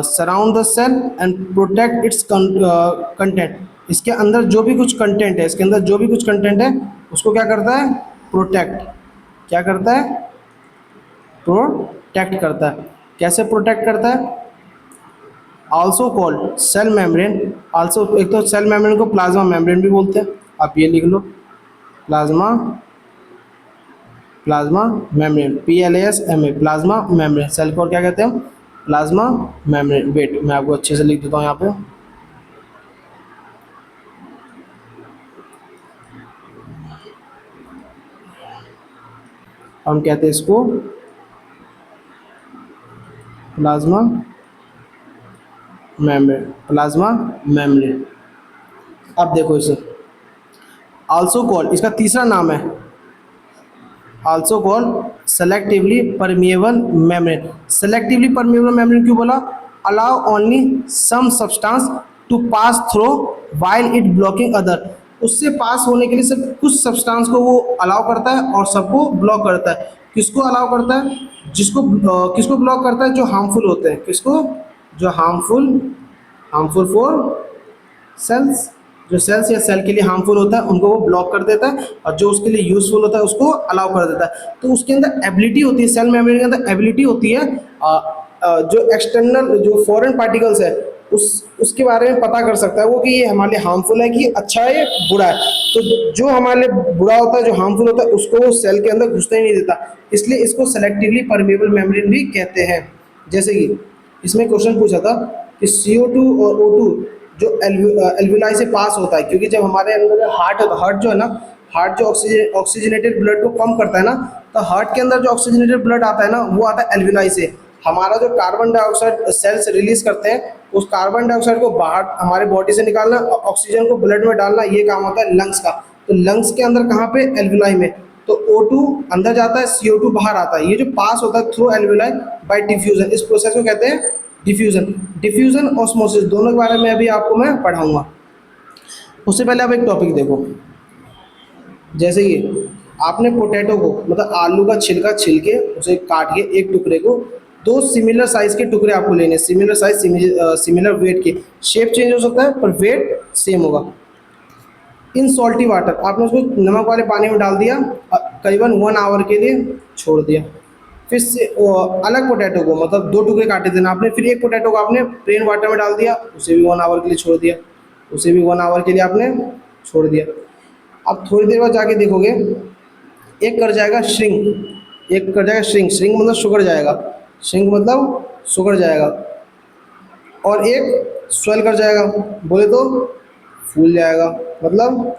surround the cell and protect its content. इसके अंदर जो भी कुछ कंटेंट है, इसके अंदर जो भी कुछ कंटेंट है उसको क्या करता है, प्रोटेक्ट। क्या करता है, प्रोटेक्ट करता है। कैसे प्रोटेक्ट करता है? Also called cell membrane, also, एक तो सेल मेम्ब्रेन को प्लाज्मा मेम्ब्रेन भी बोलते हैं, आप ये लिख लो, plasma, plasma membrane, PLASMA, plasma membrane. Cell को और क्या कहते हैं, प्लाज्मा मेम्ब्रेन। वेट, मैं आपको अच्छे से लिख देता हूँ यहाँ पे। हम कहते हैं इसको प्लाज्मा मेम्ब्रेन, प्लाज्मा मेम्ब्रेन। अब देखो इसे आल्सो कॉल्ड, इसका तीसरा नाम है also called selectively permeable membrane. Selectively permeable membrane क्यों बोला? Allow only some substance to pass through while it blocking other. उससे पास होने के लिए सिर्फ कुछ सब्सटेंस को वो अलाउ करता है और सबको ब्लॉक करता है। किसको अलाउ करता है? किसको ब्लॉक करता है? जो हार्मफुल होते हैं। किसको? जो हार्मफुल फॉर सेल्स, जो सेल्स या सेल के लिए हार्मफुल होता है उनको वो ब्लॉक कर देता है, और जो उसके लिए यूजफुल होता है उसको अलाउ कर देता है। तो उसके अंदर एबिलिटी होती है, सेल मेम्ब्रेन के अंदर एबिलिटी होती है जो एक्सटर्नल, जो फॉरेन पार्टिकल्स है उसके बारे में पता कर सकता है वो कि ये हमारे लिए हार्मफुल है, कि अच्छा है, बुरा है। तो जो हमारे लिए बुरा होता है, जो हार्मफुल होता है, उसको वो सेल के अंदर घुसने ही नहीं देता। इसलिए इसको सेलेक्टिवली परमिएबल मेम्ब्रेन भी कहते हैं। जैसे कि इसमें क्वेश्चन पूछा था कि CO2 और O2 जो एल्वुलाई से पास होता है, क्योंकि जब हमारे अंदर हार्ट होता है, हार्ट जो है ना, हार्ट जो ऑक्सीजनेटेड ब्लड को कम करता है ना, तो हार्ट के अंदर जो ऑक्सीजनेटेड ब्लड आता है ना, वो आता है एल्वुलाई से। हमारा जो कार्बन डाइऑक्साइड सेल्स रिलीज करते हैं, उस कार्बन डाइऑक्साइड को बाहर हमारे बॉडी से निकालना, ऑक्सीजन को ब्लड में डालना, ये काम होता है लंग्स का। तो लंग्स के अंदर कहाँ पे? एल्वुलाई में। तो O2 अंदर जाता है, CO2 बाहर आता है। ये जो पास होता है थ्रू एल्वुलाई बाय डिफ्यूजन, इस प्रोसेस को कहते हैं डिफ्यूजन। डिफ्यूजन ऑस्मोसिस दोनों के बारे में अभी आपको मैं पढ़ाऊंगा। उससे पहले आप एक टॉपिक देखो, जैसे कि आपने पोटैटो को, मतलब आलू का छिलका छिल के उसे काट के एक टुकड़े को, दो सिमिलर साइज के टुकड़े आपको लेने, सिमिलर साइज सिमिलर वेट के, शेप चेंज हो सकता है पर वेट सेम होगा। इन सॉल्टी वाटर, आपने उसको नमक वाले पानी में डाल दिया, करीबन 1 आवर के लिए छोड़ दिया। फिर से अलग पोटैटो को, मतलब 2 टुकड़े काटे थे ना आपने, फिर एक पोटैटो को आपने प्लेन वाटर में डाल दिया, उसे भी 1 आवर के लिए छोड़ दिया, उसे भी 1 आवर के लिए आपने छोड़ दिया। अब थोड़ी देर बाद जाके देखोगे, एक कर जाएगा श्रिंक, एक कर जाएगा श्रिंक, श्रिंक मतलब सुगड़ जाएगा, श्रिंक मतलब सुगड़ जाएगा, और एक स्वेल कर जाएगा, बोले तो फूल जाएगा, मतलब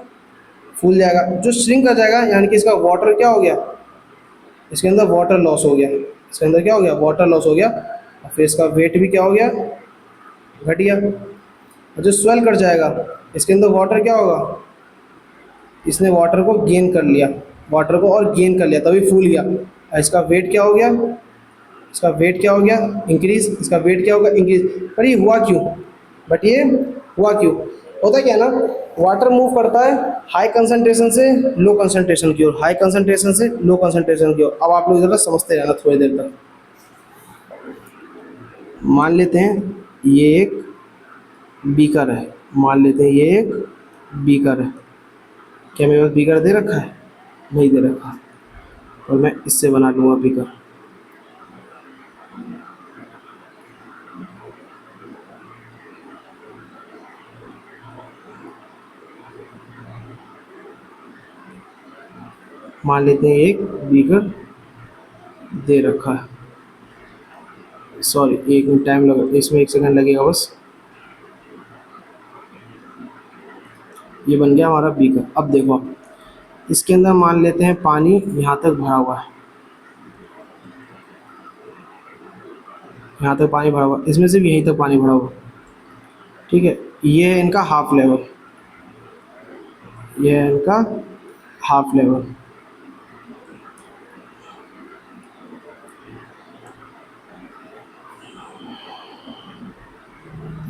फूल जाएगा। जो श्रिंक कर जाएगा यानी कि इसका वाटर क्या हो गया, इसके अंदर वाटर लॉस हो गया, इसके अंदर क्या हो गया, वाटर लॉस हो गया, और फिर इसका वेट भी क्या हो गया, घट गया। और जो स्वेल कर जाएगा, इसके अंदर वाटर क्या होगा, इसने वाटर को गेन कर लिया, वाटर को और गेन कर लिया, तभी फूल गया। और इसका वेट क्या हो गया, इसका वेट क्या हो गया, इंक्रीज, इसका वेट क्या होगा, इंक्रीज। पर ये हुआ क्यों, बट ये हुआ क्यों? होता क्या है ना, वाटर मूव करता है हाई कंसंट्रेशन से लो कंसंट्रेशन की ओर, हाई कंसंट्रेशन से लो कंसंट्रेशन की ओर। अब आप लोग ज़रा समझते रहना थोड़ी देर तक। मान लेते हैं ये एक बीकर है, मान लेते हैं ये एक बीकर है। क्या मेरे पास बीकर दे रखा है? नहीं दे रखा, और मैं इससे बना लूँगा बीकर। मान लेते हैं एक बीकर दे रखा है, सॉरी एक मिनट टाइम लगा, इसमें 1 सेकंड लगेगा बस। ये बन गया हमारा बीकर। अब देखो आप, इसके अंदर मान लेते हैं पानी यहाँ तक भरा हुआ है, यहाँ तक पानी भरा हुआ, इसमें से भी यहीं तक पानी भरा हुआ, ठीक है। ये है इनका हाफ लेवल, ये है इनका हाफ लेवल।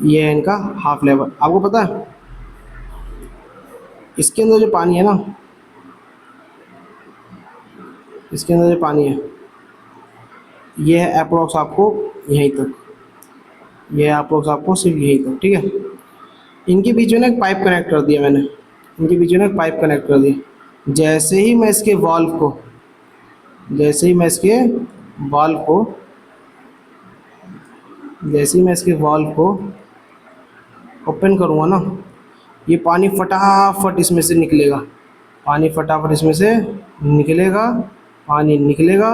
ये है इनका हाफ लेवल। आपको पता है इसके अंदर जो पानी है ना, इसके अंदर जो पानी है, ये है अप्रोक्स आपको यहीं तक, ये है अप्रोक्स आपको सिर्फ यहीं तक, ठीक है। इनके बीच में ना एक पाइप कनेक्ट कर दिया मैंने, इनके बीच में ना एक पाइप कनेक्ट कर दिया। जैसे ही मैं इसके वाल्व को, जैसे ही मैं इसके वाल्व को, जैसे ही मैं इसके वाल्व को ओपन करूँगा ना, ये पानी फटाफट इसमें से निकलेगा, पानी फटाफट इसमें से निकलेगा, पानी निकलेगा।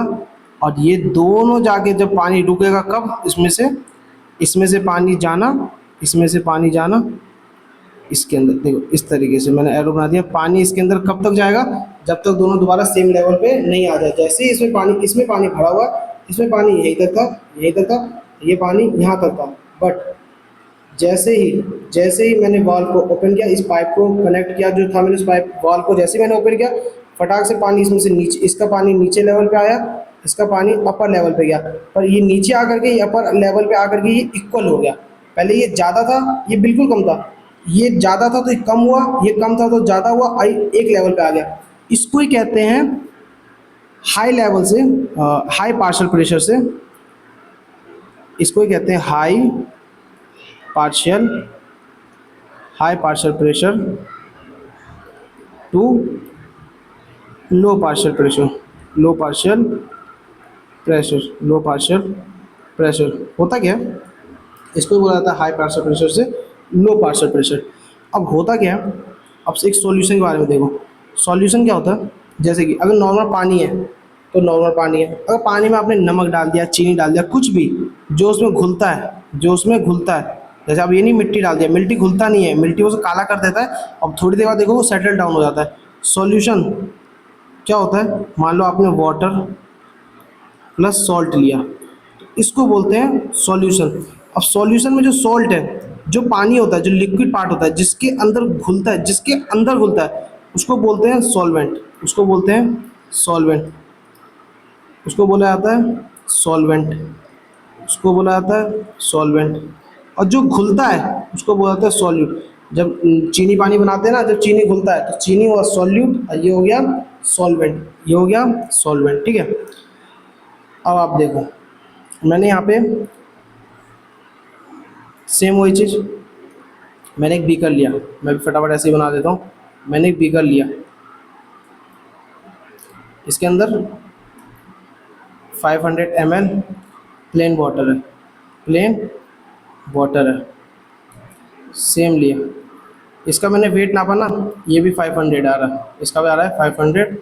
और ये दोनों जाके जब पानी रुकेगा, कब, इसमें से पानी जाना, इसमें से पानी जाना, इसके अंदर देखो इस तरीके से मैंने एरो बना दिया। पानी इसके अंदर कब तक जाएगा, जब तक दोनों दोबारा सेम लेवल पे नहीं आ जाए। जैसे ही इसमें पानी भरा हुआ, इसमें पानी यहीं तक था, यहीं तक था, ये पानी यहाँ तक था। बट जैसे ही मैंने वाल्व को ओपन किया, इस पाइप को कनेक्ट किया जो था मैंने, इस पाइप वाल्व को जैसे ही मैंने ओपन किया, फटाक से पानी इसमें से नीचे, इसका पानी नीचे लेवल पे आया, इसका पानी अपर लेवल पे गया। पर ये नीचे आकर के, ये अपर लेवल पे आकर के ये इक्वल हो गया। पहले ये ज़्यादा था, ये बिल्कुल कम था, ये ज़्यादा था तो ये कम हुआ, ये कम था तो ज़्यादा हुआ, आई एक लेवल पे आ गया। इसको ही कहते हैं हाई लेवल से, हाई पार्शियल प्रेशर से, इसको ही कहते हैं high partial pressure to low partial pressure, low partial pressure. होता क्या है, इसको बोला जाता है हाई पार्शियल प्रेशर से लो पार्शियल प्रेशर। अब होता क्या है, अब एक सॉल्यूशन के बारे में देखो। सॉल्यूशन क्या होता है, जैसे कि अगर नॉर्मल पानी है तो नॉर्मल पानी है, अगर पानी में आपने नमक डाल दिया, चीनी डाल दिया, कुछ भी जो उसमें घुलता है, जो उसमें घुलता है, जैसे अब ये नहीं मिट्टी डाल दिया, मिट्टी घुलता नहीं है, मिट्टी वो काला कर देता है, अब थोड़ी देर बाद देखो वो सेटल डाउन हो जाता है। सॉल्यूशन क्या होता है, मान लो आपने वाटर प्लस सॉल्ट लिया, तो इसको बोलते हैं सॉल्यूशन। अब सॉल्यूशन में जो सॉल्ट है, जो पानी होता है, जो लिक्विड पार्ट होता है, जिसके अंदर घुलता है, जिसके अंदर घुलता है, उसको बोलते हैं सॉल्वेंट, उसको बोलते हैं सॉल्वेंट, उसको बोला जाता है सॉल्वेंट, उसको बोला जाता है सॉल्वेंट। और जो घुलता है उसको बोला जाता है सॉल्यूट। जब चीनी पानी बनाते हैं ना, जब चीनी घुलता है तो चीनी हुआ सॉल्यूट और ये हो गया सॉल्वेंट, ये हो गया सॉल्वेंट, ठीक है। अब आप देखो, मैंने यहाँ पे सेम वही चीज़, मैंने एक बीकर लिया, मैं भी फटाफट ऐसे ही बना देता हूँ। मैंने एक बीकर लिया, इसके अंदर 500 ml प्लेन वाटर है, प्लेन वाटर है, सेम लिया, इसका मैंने वेट नापा ना, ये भी 500 आ रहा है, इसका भी आ रहा है 500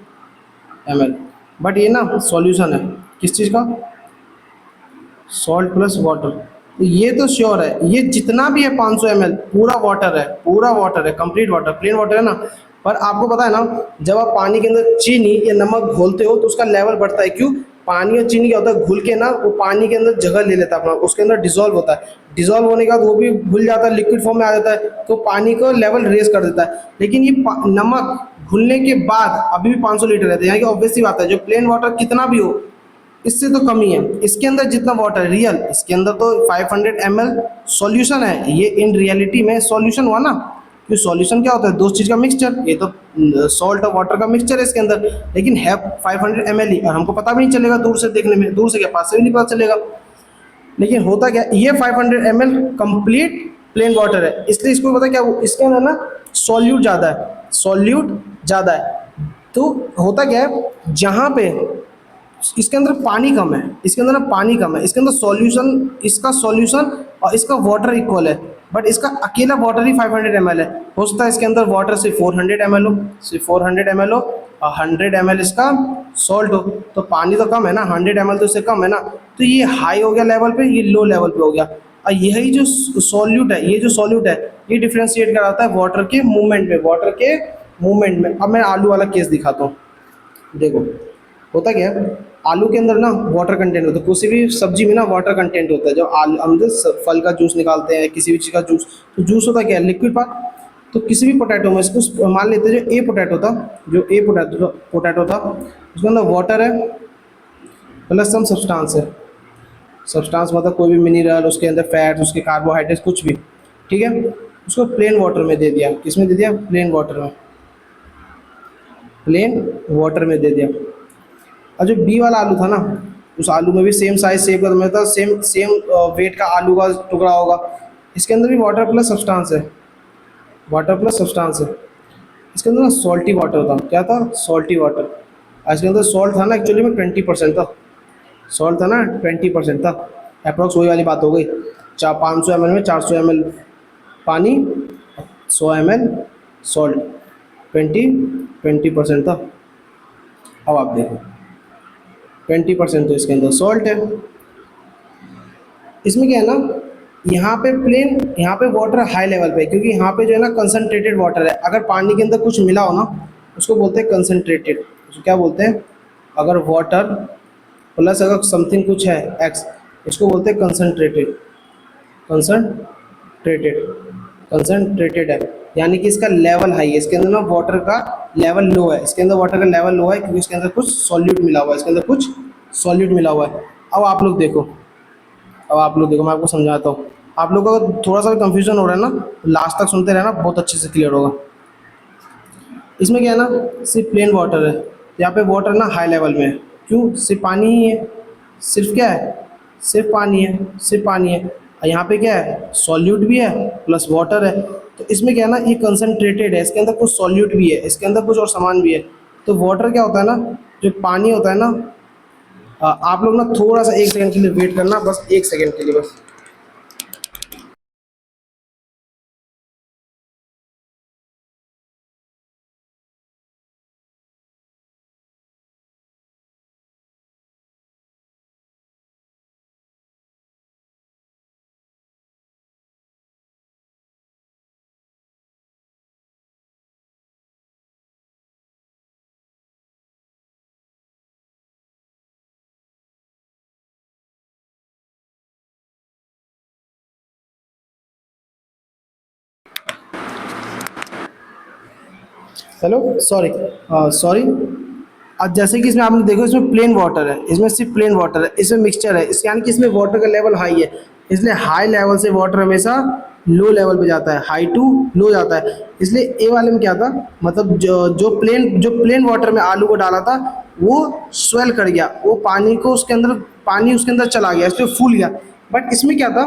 ml। बट ये ना सॉल्यूशन है किस चीज़ का, सॉल्ट प्लस वाटर। तो ये तो श्योर है, ये जितना भी है 500 ml पूरा वाटर है, पूरा वाटर है, कंप्लीट वाटर, प्लेन वाटर है ना। पर आपको पता है ना, जब आप पानी के अंदर चीनी या नमक घोलते हो तो उसका लेवल बढ़ता है, क्यों, पानी और चीनी क्या होता है, घुल के ना वो पानी के अंदर जगह ले लेता है अपना, उसके अंदर डिजोल्व होता है, डिजोल्व होने के बाद वो भी घुल जाता है, लिक्विड फॉर्म में आ जाता है, तो पानी को लेवल रेज कर देता है। लेकिन ये नमक घुलने के बाद अभी भी 500 लीटर रहता है, यहाँ की ऑब्वियस सी बात है, जो प्लेन वाटर कितना भी हो इससे तो कम ही है, इसके अंदर जितना वाटर रियल, इसके अंदर तो 500 ml सॉल्यूशन है, ये इन रियलिटी में सॉल्यूशन हुआ ना। कि सॉल्यूशन क्या होता है, दो चीज़ का मिक्सचर, ये तो सॉल्ट और वाटर का मिक्सचर है इसके अंदर, लेकिन है 500 ml ही, और हमको पता भी नहीं चलेगा दूर से देखने में, दूर से क्या पास से भी नहीं पता चलेगा। लेकिन होता क्या, ये 500 ml कंप्लीट प्लेन वाटर है, इसलिए इसको पता क्या, इसके अंदर ना सॉल्यूट ज़्यादा है, सॉल्यूट ज़्यादा है। तो होता क्या है, जहाँ पे इसके अंदर पानी कम है, इसके अंदर ना पानी कम है, इसके अंदर सॉल्यूशन, इसका सॉल्यूशन और इसका वाटर इक्वल है, बट इसका अकेला वाटर ही 500 ml है। हो सकता है इसके अंदर वाटर सिर्फ 400 ml हो, सिर्फ 400 ml हो, और 100 ml इसका सॉल्ट हो, तो पानी तो कम है ना, 100 ml तो इससे कम है ना, तो ये हाई हो गया लेवल पे, ये लो लेवल पे हो गया। और यही जो सॉल्यूट है, ये जो सॉल्यूट है, ये डिफ्रेंशिएट कराता है वाटर के मूवमेंट में, वाटर के मूवमेंट में। अब मैं आलू वाला केस दिखाता हूँ, देखो होता क्या है, आलू के अंदर ना वाटर कंटेंट होता है, किसी भी सब्जी में ना वाटर कंटेंट होता है। जब आलू हम फल का जूस निकालते हैं, किसी भी चीज़ का जूस, तो जूस होता क्या है, लिक्विड पार्ट। तो किसी भी पोटैटो में, इसको मान लेते हैं जो ए पोटैटो था, जो ए पोटैटो पोटैटो था, उसके अंदर वाटर है प्लस सम सब्सटेंस है, सब्सटेंस मतलब कोई भी मिनरल, उसके अंदर फैट्स, उसके कार्बोहाइड्रेट्स, कुछ भी, ठीक है। उसको प्लेन वाटर में दे दिया, किस में दे दिया, प्लेन वाटर में, प्लेन वाटर में दे दिया। और जो बी वाला आलू था ना, उस आलू में भी सेम साइज, सेम का मतलब सेम सेम वेट का आलू का टुकड़ा होगा, इसके अंदर भी वाटर प्लस सब्सटेंस है, वाटर प्लस सब्सटेंस है। इसके अंदर ना सॉल्टी वाटर था, क्या था, सॉल्टी वाटर। और इसके अंदर सॉल्ट था ना एक्चुअली में 20% था, सॉल्ट था ना 20% था, अप्रोक्स वही वाली बात हो गई। 500 ml में 400 ml पानी, 100 ml सॉल्ट, 20% था। अब आप देखो 20% तो इसके अंदर सॉल्ट है। इसमें क्या है ना, यहाँ पे प्लेन, यहाँ पे वाटर हाई लेवल पे है, क्योंकि यहाँ पे जो है ना कंसनट्रेटेड वाटर है। अगर पानी के अंदर कुछ मिला हो ना, उसको बोलते हैं कंसनट्रेटेड, उसको क्या बोलते हैं, अगर वाटर प्लस अगर समथिंग कुछ है एक्स, इसको बोलते हैं कंसनट्रेटेड, कंसनट्रेटेड, कंसनट्रेटेड है, यानी कि इसका लेवल हाई है, इसके अंदर ना वाटर का लेवल लो है, इसके अंदर वाटर का लेवल लो है, क्योंकि इसके अंदर कुछ सॉल्यूट मिला हुआ है, इसके अंदर कुछ सॉल्यूट मिला हुआ है। अब आप लोग देखो, अब आप लोग देखो, मैं आपको समझाता हूँ। आप लोगों को अगर थोड़ा सा भी कंफ्यूजन हो रहा है ना, लास्ट तक सुनते रहना, बहुत अच्छे से क्लियर होगा। इसमें क्या है ना, सिर्फ प्लेन वाटर है, यहाँ पे वाटर ना हाई लेवल में है, क्यों, सिर्फ पानी ही है, सिर्फ क्या है, सिर्फ पानी है, सिर्फ पानी है। और यहाँ पे क्या है, सॉल्यूट भी है प्लस वाटर है। तो इसमें क्या है ना, ये कंसनट्रेटेड है, इसके अंदर कुछ सॉल्यूट भी है, इसके अंदर कुछ और सामान भी है। तो वाटर क्या होता है ना, जो पानी होता है ना, आप लोग ना थोड़ा सा 1 सेकंड के लिए वेट करना, बस 1 सेकंड के लिए बस। Hello, sorry, sorry. अब जैसे कि इसमें आपने देखो, इसमें प्लेन वाटर है, इसमें सिर्फ प्लेन वाटर है, इसमें मिक्सचर है, इस यानी कि इसमें वाटर का लेवल हाई है, इसलिए हाई लेवल से वाटर हमेशा लो लेवल पे जाता है, हाई टू लो जाता है। इसलिए ए वाले में क्या था, मतलब जो प्लेन वाटर में आलू को डाला था वो स्वेल कर गया, वो पानी उसके अंदर चला गया, इसलिए फूल गया। बट इसमें क्या था,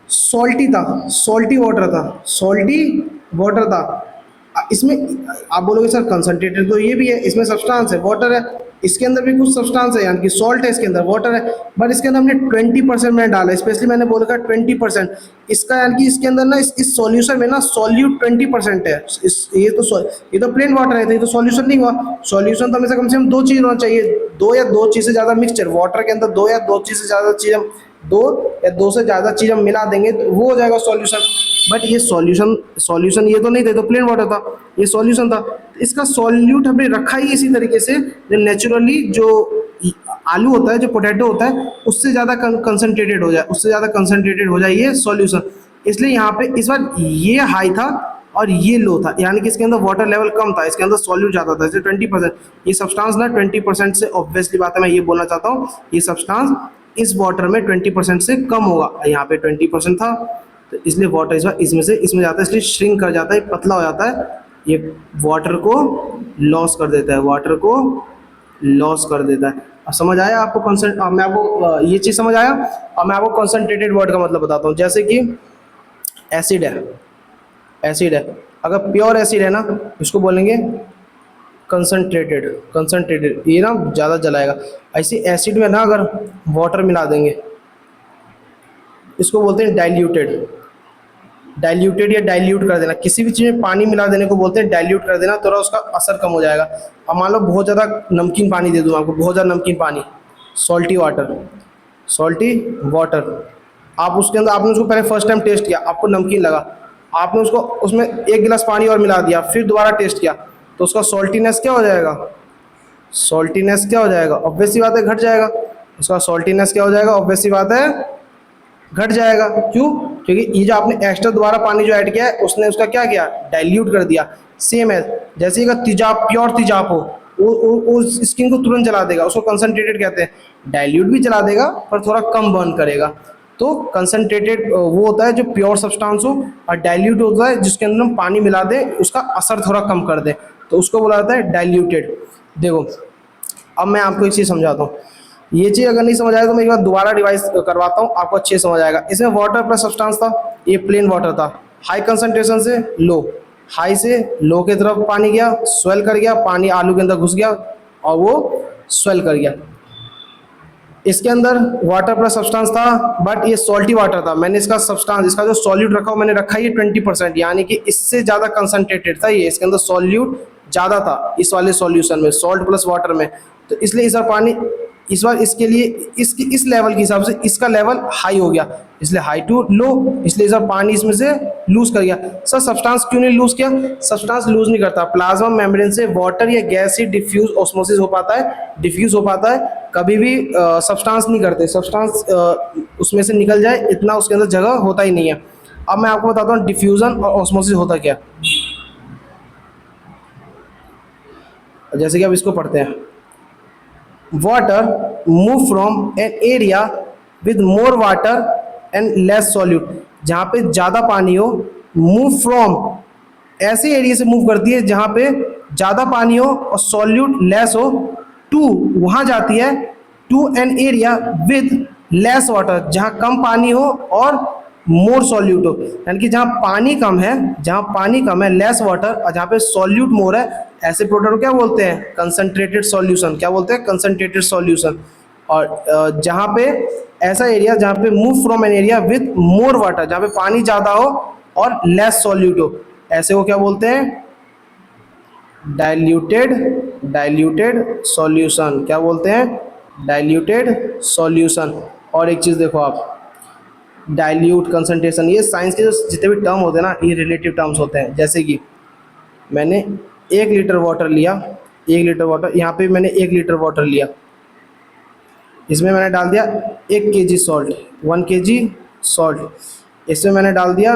सॉल्टी था, सॉल्टी वाटर था, सॉल्टी वाटर था। इसमें आप बोलोगे सर कंसंट्रेटेड तो ये भी है, इसमें सब्सटेंस है, वाटर है, इसके अंदर भी कुछ सब्सटेंस है, यानी कि सॉल्ट है, इसके अंदर वाटर है, बट इसके अंदर हमने 20% मैंने डाला, स्पेशली मैंने बोला था 20%। इसका यानी कि इसके अंदर ना इस सॉल्यूशन में ना सॉल्यूट 20% है। ये तो प्लेन वाटर है, तो ये तो सॉल्यूशन नहीं हुआ। सॉल्यूशन तो हमेशा कम से कम दो चीज़ होना चाहिए, दो या दो चीज़ से ज़्यादा मिक्सचर, वाटर के अंदर दो या दो चीज़ से ज़्यादा चीज़ हम दो या दो से ज़्यादा चीज़ हम मिला देंगे तो वो हो जाएगा सॉल्यूशन। बट ये सॉल्यूशन ये तो नहीं थे, तो प्लेन वाटर था, ये सॉल्यूशन था। इसका सॉल्यूट हमने रखा ही इसी तरीके से, जो नेचुरली जो आलू होता है, जो पोटैटो होता है, उससे ज़्यादा कंसनट्रेटेड हो जाए, उससे ज़्यादा कंसनट्रेटेड हो जाए ये सॉल्यूशन। इसलिए यहाँ पे इस बार ये हाई था और ये लो था, यानी कि इसके अंदर वाटर लेवल कम था, इसके अंदर सॉल्यूट ज़्यादा था, जैसे 20%। ये सब्सटेंस ना 20% से, ऑब्वियसली बात है, मैं ये बोलना चाहता हूँ, ये सब्सटेंस इस वाटर में 20% से कम होगा। यहाँ पे 20% था, तो इसलिए वाटर इस बार इसमें से इसमें जाता है, इसलिए श्रिंक कर जाता है, पतला हो जाता है, ये वाटर को लॉस कर देता है, वाटर को लॉस कर देता है। अब समझ आया आपको कॉन्सेंट, मैं आपको ये चीज़ समझ आया। अब मैं आपको कॉन्सेंट्रेटेड वर्ड का मतलब बताता हूँ, जैसे कि एसिड है, एसिड है, अगर प्योर एसिड है ना, इसको बोलेंगे कंसनट्रेटेड, कंसनट्रेटेड, ये ना ज़्यादा जलाएगा। ऐसे एसिड में ना अगर वाटर मिला देंगे, इसको बोलते हैं डाइल्यूटेड, डाइल्यूटेड या डाइल्यूट कर देना, किसी भी चीज़ में पानी मिला देने को बोलते हैं डाइल्यूट कर देना, थोड़ा उसका असर कम हो जाएगा। अब मान लो बहुत ज़्यादा नमकीन पानी दे दूँ आपको, बहुत ज़्यादा नमकीन पानी, सॉल्टी वाटर, सॉल्टी वाटर, आप उसके अंदर आपने उसको पहले फर्स्ट टाइम टेस्ट किया, आपको नमकीन लगा, आपने उसको उसमें एक गिलास पानी और मिला दिया, फिर दोबारा टेस्ट किया, तो उसका सॉल्टीनेस क्या हो जाएगा, सॉल्टीनेस क्या हो जाएगा, ऑब्वियस सी बात है घट जाएगा, उसका सॉल्टीनेस क्या हो जाएगा, ऑब्वियस सी बात है घट जाएगा। क्यों? क्योंकि ये जो आपने एक्स्ट्रा दोबारा पानी जो ऐड किया है, उसने उसका क्या किया, डाइल्यूट कर दिया। सेम है, जैसे अगर तेजाब, प्योर तेजाब हो, वो स्किन को तुरंत जला देगा, उसको कंसनट्रेटेड कहते हैं। डाइल्यूट भी जला देगा पर थोड़ा कम बर्न करेगा। तो कंसनट्रेटेड वो होता है जो प्योर सब्सटेंस हो, और डाइल्यूट होता है जिसके अंदर हम पानी मिला दें, उसका असर थोड़ा कम कर दे, तो उसको बोला जाता है डाइल्यूटेड। देखो अब मैं आपको एक चीज़ समझाता हूँ, ये चीज़ अगर नहीं समझ आए तो मैं एक बार दोबारा रिवाइज करवाता हूँ, आपको अच्छे से समझ आएगा। इसमें वाटर प्लस सब्सटेंस था, ये प्लेन वाटर था, हाई कंसंट्रेशन से लो, हाई से लो की तरफ पानी गया, स्वेल कर गया, पानी आलू के अंदर घुस गया और वो स्वेल कर गया। इसके अंदर वाटर प्लस सब्सटेंस था, बट ये सॉल्टी वाटर था। मैंने इसका सब्सटेंस, इसका जो सॉल्यूट रखा मैंने रखा ये 20%, यानी कि इससे ज़्यादा कंसनट्रेटेड था ये, इसके अंदर सॉल्यूट ज़्यादा था इस वाले सॉल्यूशन में, सॉल्ट प्लस वाटर में। तो इसलिए इस बार पानी, इस बार इसके लिए इस लेवल के हिसाब से इसका लेवल हाई हो गया, इसलिए हाई टू लो, इसलिए सर पानी इसमें से लूज कर गया। सर सब्सटेंस क्यों नहीं लूज किया? सब्सटेंस लूज नहीं करता, प्लाज्मा मेम्ब्रेन से वाटर या गैस ही डिफ्यूज ऑस्मोसिस हो पाता है, डिफ्यूज हो पाता है, कभी भी सब्सटेंस नहीं करते, सब्सटेंस उसमें से निकल जाए इतना उसके अंदर जगह होता ही नहीं है। अब मैं आपको बताता हूँ डिफ्यूजन और ऑस्मोसिस होता क्या। जैसे कि अब इसको पढ़ते हैं, water move from an area with more water and less solute, जहाँ पे ज़्यादा पानी हो, move from ऐसे एरिया से मूव करती है जहाँ पे ज़्यादा पानी हो और सॉल्यूट लेस हो, टू वहाँ जाती है to an area with less water, जहाँ कम पानी हो और मोर सॉल्यूट हो, यानी कि जहाँ पानी कम है, जहाँ पानी कम है लेस वाटर, और जहाँ पे सॉल्यूट मोर है, ऐसे प्रोडक्ट को क्या बोलते हैं? Concentrated solution. क्या बोलते हैं? Concentrated solution. और जहाँ पे ऐसा एरिया जहाँ पे move from an area with more water, जहाँ पे पानी ज़्यादा हो और लेस सॉल्यूट हो, ऐसे को क्या बोलते हैं? Diluted, diluted solution. क्या बोलते हैं? Diluted solution. और एक चीज़ देखो आप, डाइल्यूट, कंसंट्रेशन, ये साइंस के जो जितने भी टर्म होते हैं ना, ये रिलेटिव टर्म्स होते हैं। जैसे कि मैंने 1 लीटर वाटर लिया, 1 लीटर वाटर, यहाँ पे मैंने 1 लीटर वाटर लिया, इसमें मैंने डाल दिया 1 kg सॉल्ट, 1 kg सॉल्ट, इसमें मैंने डाल दिया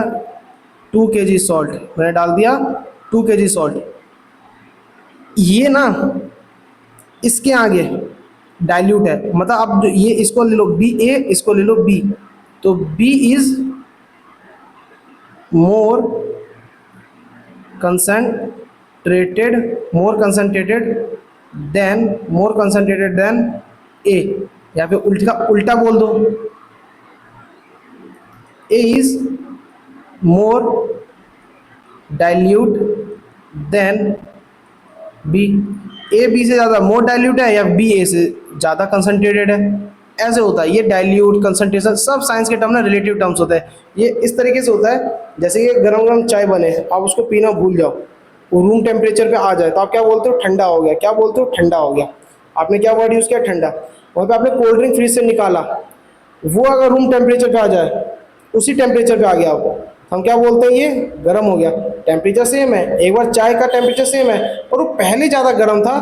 2 kg सॉल्ट, मैंने डाल दिया 2 kg सॉल्ट। ये ना इसके आगे डाइल्यूट है, मतलब अब ये इसको ले लो बी ए, इसको ले लो बी, तो B is more concentrated, more concentrated than A, या फिर उल्टा उल्टा बोल दो, A is more dilute than B, A B से ज़्यादा मोर डाइल्यूट है या बी ए से ज़्यादा कंसंट्रेटेड है, ऐसे होता है। ये डाइल्यूट कंसंट्रेशन सब साइंस के टर्म ना रिलेटिव टर्म्स होते हैं। ये इस तरीके से होता है, जैसे ये गरम गरम चाय बने, आप उसको पीना भूल जाओ, वो रूम टेम्परेचर पे आ जाए तो आप क्या बोलते हो, ठंडा हो गया। क्या बोलते हो, ठंडा हो गया। आपने क्या वर्ड यूज़ किया, ठंडा। वहाँ पे आपने कोल्ड ड्रिंक फ्रिज से निकाला, वो अगर रूम टेम्परेचर पे आ जाए, उसी टेम्परेचर पे आ गया आपको, हम क्या बोलते हैं, ये गर्म हो गया। टेम्परेचर सेम है, एक बार चाय का टेम्परेचर सेम है और वो पहले ज़्यादा गर्म था,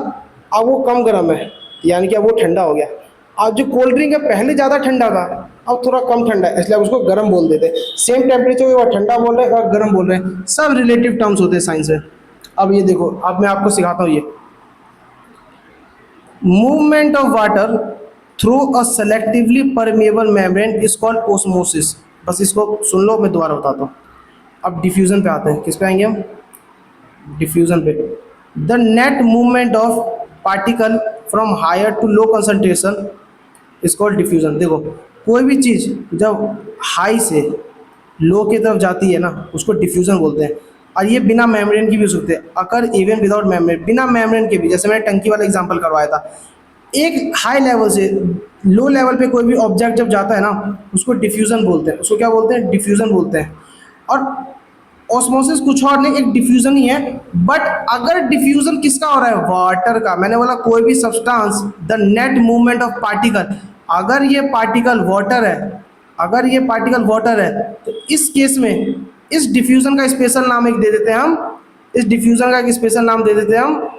अब वो कम गर्म है, यानी कि अब वो ठंडा हो गया। अब जो कोल्ड ड्रिंक है पहले ज़्यादा ठंडा था, अब थोड़ा कम ठंडा है, इसलिए आप उसको गर्म बोल देते हैं। सेम टेम्परेचर में और ठंडा बोल रहे हैं और गर्म बोल रहे हैं, सब रिलेटिव टर्म्स होते हैं साइंस में। अब ये देखो, अब मैं आपको सिखाता हूँ, ये movement of water through a selectively permeable membrane is called osmosis. बस इसको सुन लो, मैं दोबारा बताता हूँ। अब डिफ्यूजन पे आते हैं, किस पे आएंगे हम, डिफ्यूजन पे। The net movement of particle from higher to low concentration is called diffusion. देखो, कोई भी चीज़ जब हाई से लो की तरफ जाती है ना, उसको डिफ्यूजन बोलते हैं। और ये बिना मेम्ब्रेन की भी हो सकते हैं, अगर इवन विदाउट मेम्ब्रेन, बिना मेम्ब्रेन के भी, जैसे मैंने टंकी वाला एग्जांपल करवाया था। एक हाई लेवल से लो लेवल पे कोई भी ऑब्जेक्ट जब जाता है ना, उसको डिफ्यूजन बोलते हैं। उसको क्या बोलते हैं, डिफ्यूजन बोलते हैं। और ऑस्मोसिस कुछ और नहीं, एक डिफ्यूजन ही है। बट अगर डिफ्यूजन किसका हो रहा है, वाटर का। मैंने बोला कोई भी substance, the net movement of particle, अगर ये पार्टिकल वाटर है, अगर ये पार्टिकल वाटर है, तो इस केस में इस डिफ्यूजन का स्पेशल नाम एक दे देते हैं हम, इस डिफ्यूजन का एक स्पेशल नाम दे देते हैं हम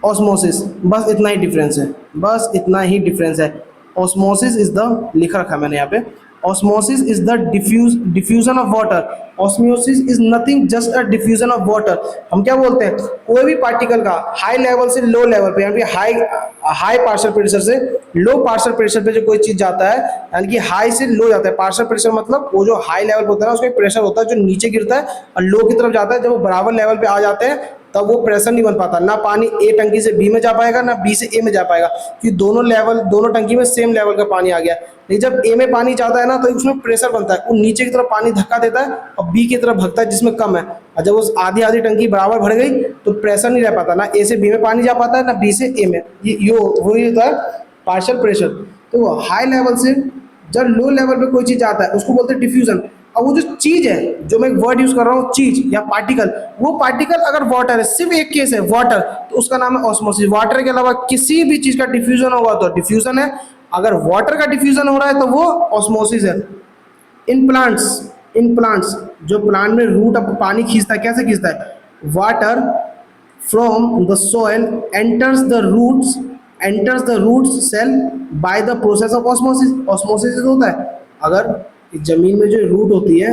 ऑस्मोसिस। बस इतना ही डिफरेंस है, बस इतना ही डिफरेंस है। ऑस्मोसिस इज द, लिख रखा है मैंने यहाँ पे, osmosis is the diffusion of water. Osmosis is nothing just a diffusion of water. हम क्या बोलते हैं, कोई भी पार्टिकल का हाई लेवल से लो लेवल पे, यानी हाई पार्शियल प्रेशर से लो पार्शियल प्रेशर पे जो कोई चीज जाता है, यानी कि हाई से लो जाता है। पार्शियल प्रेशर मतलब वो जो हाई लेवल पे होता है ना, उसका एक प्रेशर होता है जो नीचे गिरता है और लो की तरफ जाता है। जब वो बराबर लेवल पे आ जाते हैं तब वो प्रेशर नहीं बन पाता, ना पानी ए टंकी से बी में जा पाएगा, ना बी से ए में जा पाएगा, क्योंकि दोनों टंकी में सेम लेवल का पानी आ गया। लेकिन जब ए में पानी जाता है ना, तो उसमें प्रेशर बनता है, वो नीचे की तरफ पानी धक्का देता है और बी की तरफ भगता है जिसमें कम है। और जब उस आधी आधी टंकी बराबर भर गई तो प्रेशर नहीं रह पाता, ना ए से बी में पानी जा पाता है, ना बी से ए में। वही होता है पार्शियल प्रेशर। तो हाई लेवल से जब लो लेवल पे कोई चीज आता है, उसको बोलते हैं डिफ्यूजन। अब वो जो चीज है, जो मैं एक वर्ड यूज कर रहा हूँ, चीज या पार्टिकल, वो पार्टिकल अगर वाटर है, सिर्फ एक केस है वाटर, तो उसका नाम है ऑस्मोसिस। वाटर के अलावा किसी भी चीज का डिफ्यूजन होगा तो डिफ्यूजन है। अगर वाटर का डिफ्यूजन हो रहा है तो वो ऑस्मोसिस है। इन प्लांट्स जो प्लांट में रूट अब पानी खींचता है, कैसे खींचता है, water from the soil enters the roots cell by the process of osmosis। Osmosis होता है, अगर जमीन में जो रूट होती है,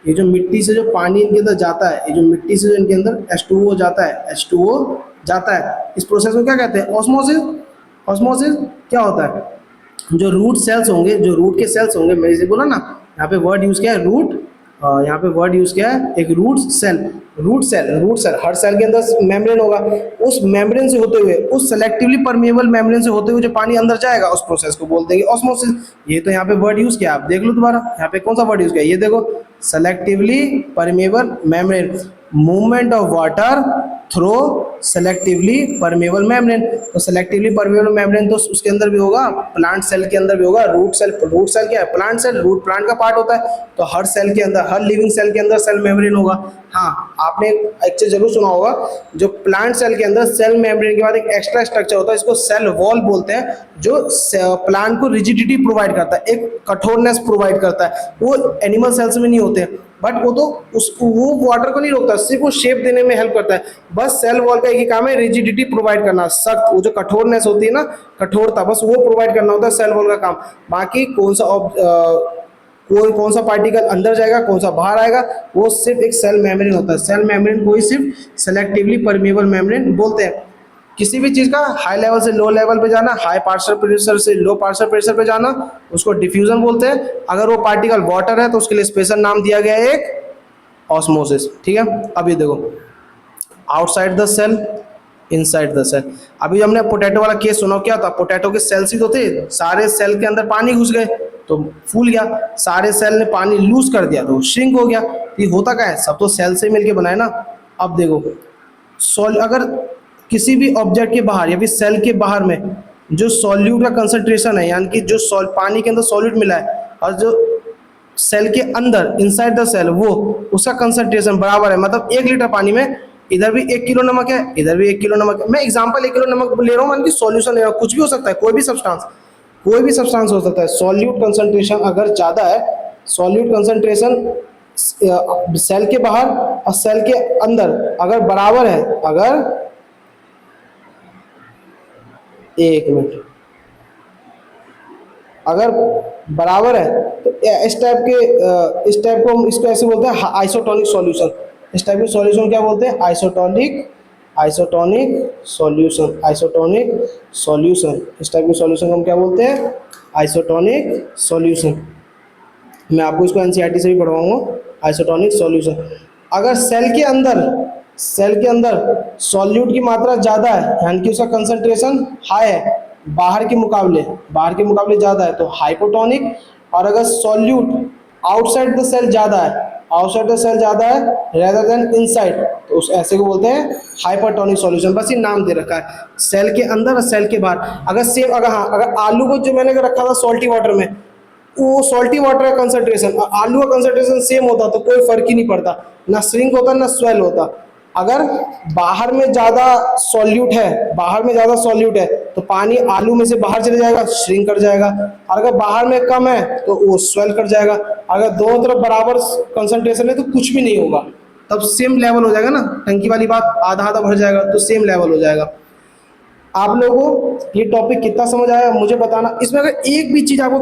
ये जो मिट्टी से जो पानी इनके अंदर जाता है, ये जो मिट्टी से जो इनके अंदर H2O जाता है, इस प्रोसेस को क्या कहते हैं, ऑस्मोसिस। ऑस्मोसिस क्या होता है, जो रूट के सेल्स होंगे, मैंने इसे बोला ना, यहाँ पे वर्ड यूज किया है रूट, यहाँ पे वर्ड यूज किया है एक रूट सेल। हर सेल के अंदर मेम्ब्रेन होगा, उस मेम्ब्रेन से होते हुए, उस सेलेक्टिवली परमेबल मेम्ब्रेन से होते हुए जो पानी अंदर जाएगा, उस प्रोसेस को बोल देंगे ऑस्मोसिस। ये तो यहाँ पे वर्ड यूज किया, आप देख लो दोबारा, यहाँ पे कौन सा वर्ड यूज किया, ये देखो, selectively permeable membrane, movement of water through selectively permeable membrane. तो सेलेक्टिवली परमेबल मेम्ब्रेन तो उसके अंदर भी होगा, प्लांट सेल के अंदर भी होगा। रूट सेल क्या है, प्लांट सेल, रूट प्लांट का पार्ट होता है। तो हर सेल के अंदर, हर लिविंग सेल के अंदर सेल मेम्ब्रेन होगा। हाँ, आपने एक चीज जरूर सुना होगा, जो प्लांट सेल के अंदर सेल मेम्ब्रेन के बाद एक एक्स्ट्रा स्ट्रक्चर होता है, इसको सेल वॉल बोलते हैं, जो प्लांट को रिजिडिटी प्रोवाइड करता है, एक कठोरनेस प्रोवाइड करता है। वो एनिमल सेल्स में नहीं होते, बट वो वाटर को नहीं रोकता, सिर्फ वो शेप देने में हेल्प करता है। बस सेल वॉल का एक ही काम है, रिजिडिटी प्रोवाइड करना, सख्त, वो जो कठोरनेस होती है ना, कठोरता, बस वो प्रोवाइड करना होता है सेल वॉल का काम। बाकी कौन सा कोई कौन सा पार्टिकल अंदर जाएगा, कौन सा बाहर आएगा, वो सिर्फ एक सेल मेम्ब्रेन होता है। सेल मेम्ब्रेन को ही सिर्फ सेलेक्टिवली परमेबल मेम्ब्रेन बोलते हैं। किसी भी चीज़ का हाई लेवल से लो लेवल पे जाना, हाई पार्शियल प्रेशर से लो पार्शियल प्रेशर पे जाना, उसको डिफ्यूजन बोलते हैं। अगर वो पार्टिकल वाटर है तो उसके लिए स्पेशल नाम दिया गया है एक ऑस्मोसिस। ठीक है, अभी देखो outside the cell, inside the cell. अभी हमने पोटैटो वाला केस सुना, क्या था, पोटैटो के सेल्स ही तो थे, सारे सेल के अंदर पानी घुस गए तो फूल गया, सारे सेल ने पानी लूज कर दिया तो श्रिंक हो गया। ये होता क्या है, सब तो सेल से मिलके बनाए ना। अब देखो अगर किसी भी ऑब्जेक्ट के बाहर या फिर सेल के बाहर में जो सॉल्यूट का कंसंट्रेशन है, यानी कि जो पानी के अंदर सॉल्यूट मिला है, और जो सेल के अंदर इनसाइड द सेल वो उसका कंसंट्रेशन बराबर है, मतलब 1 लीटर पानी में इधर भी 1 किलो नमक है, इधर भी 1 किलो नमक है। मैं एग्जांपल 1 किलो नमक ले रहा हूँ, मान की सॉल्यूशन ले रहा हूँ, कुछ भी हो सकता है, कोई भी सब्सटेंस हो सकता है। सॉल्यूट कंसंट्रेशन अगर ज़्यादा है, सॉल्यूट कंसंट्रेशन सेल के बाहर और सेल के अंदर अगर बराबर है, अगर एक मिनट, अगर बराबर है तो इस टाइप को हम इसको ऐसे बोलते हैं आइसोटोनिक सॉल्यूशन। इस टाइप के सॉल्यूशन क्या बोलते हैं, आइसोटोनिक सॉल्यूशन, इस टाइप के सॉल्यूशन को हम क्या बोलते हैं, आइसोटोनिक सॉल्यूशन। मैं आपको इसको एनसीईआरटी से भी पढ़वाऊंगा, आइसोटोनिक सॉल्यूशन। अगर सेल के अंदर सॉल्यूट की मात्रा ज़्यादा है, यानी कि उसका कंसंट्रेशन हाई है, बाहर के मुकाबले ज़्यादा है तो हाइपोटोनिक। और अगर सॉल्यूट आउटसाइड द सेल ज़्यादा है रेदर देन इनसाइड, तो उस ऐसे को बोलते हैं हाइपरटोनिक सॉल्यूशन। बस ये नाम दे रखा है, सेल के अंदर और सेल के बाहर। अगर आलू को जो मैंने रखा था सॉल्टी वाटर में, वो सॉल्टी वाटर का कंसंट्रेशन आलू का कंसंट्रेशन सेम होता तो कोई फर्क ही नहीं पड़ता, ना श्रिंक होता ना स्वेल होता। अगर बाहर में ज़्यादा सॉल्यूट है तो पानी आलू में से बाहर चले जाएगा, श्रिंक कर जाएगा। और अगर बाहर में कम है तो वो स्वेल कर जाएगा। अगर दोनों तरफ बराबर कंसंट्रेशन है तो कुछ भी नहीं होगा, तब सेम लेवल हो जाएगा ना, टंकी वाली बात, आधा आधा भर जाएगा तो सेम लेवल हो जाएगा। आप लोगों को ये टॉपिक कितना समझ आया मुझे बताना। इसमें अगर एक भी चीज़ आपको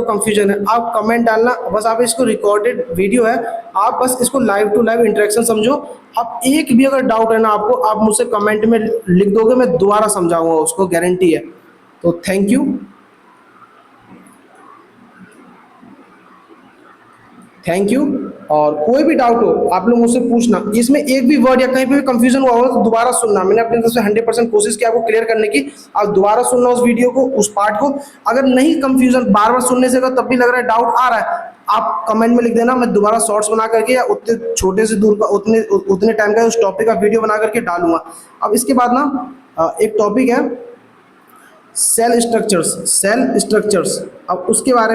कंफ्यूजन है, आप कमेंट डालना। बस आप इसको रिकॉर्डेड वीडियो है, आप बस इसको लाइव टू लाइव इंटरेक्शन समझो। आप एक भी अगर डाउट है ना आपको, आप मुझसे कमेंट में लिख दोगे, मैं दोबारा समझाऊंगा उसको, गारंटी है। तो थैंक यू। और कोई भी डाउट हो आप लोग मुझसे पूछना। इसमें एक भी वर्ड या कहीं पे भी कंफ्यूजन हुआ हो तो दोबारा सुनना। मैंने अपनी तरफ से 100% कोशिश की आपको क्लियर करने की। आप दोबारा सुनना उस वीडियो को, उस पार्ट को। अगर नहीं कंफ्यूजन बार बार सुनने से अगर तब भी लग रहा है, डाउट आ रहा है, आप कमेंट में लिख देना, मैं दोबारा शॉर्ट्स बना करके या उतने छोटे से दूर का उतने टाइम का उस टॉपिक का वीडियो बना करके डालूंगा। अब इसके बाद ना एक टॉपिक है सेल स्ट्रक्चर्स। अब उसके बारे में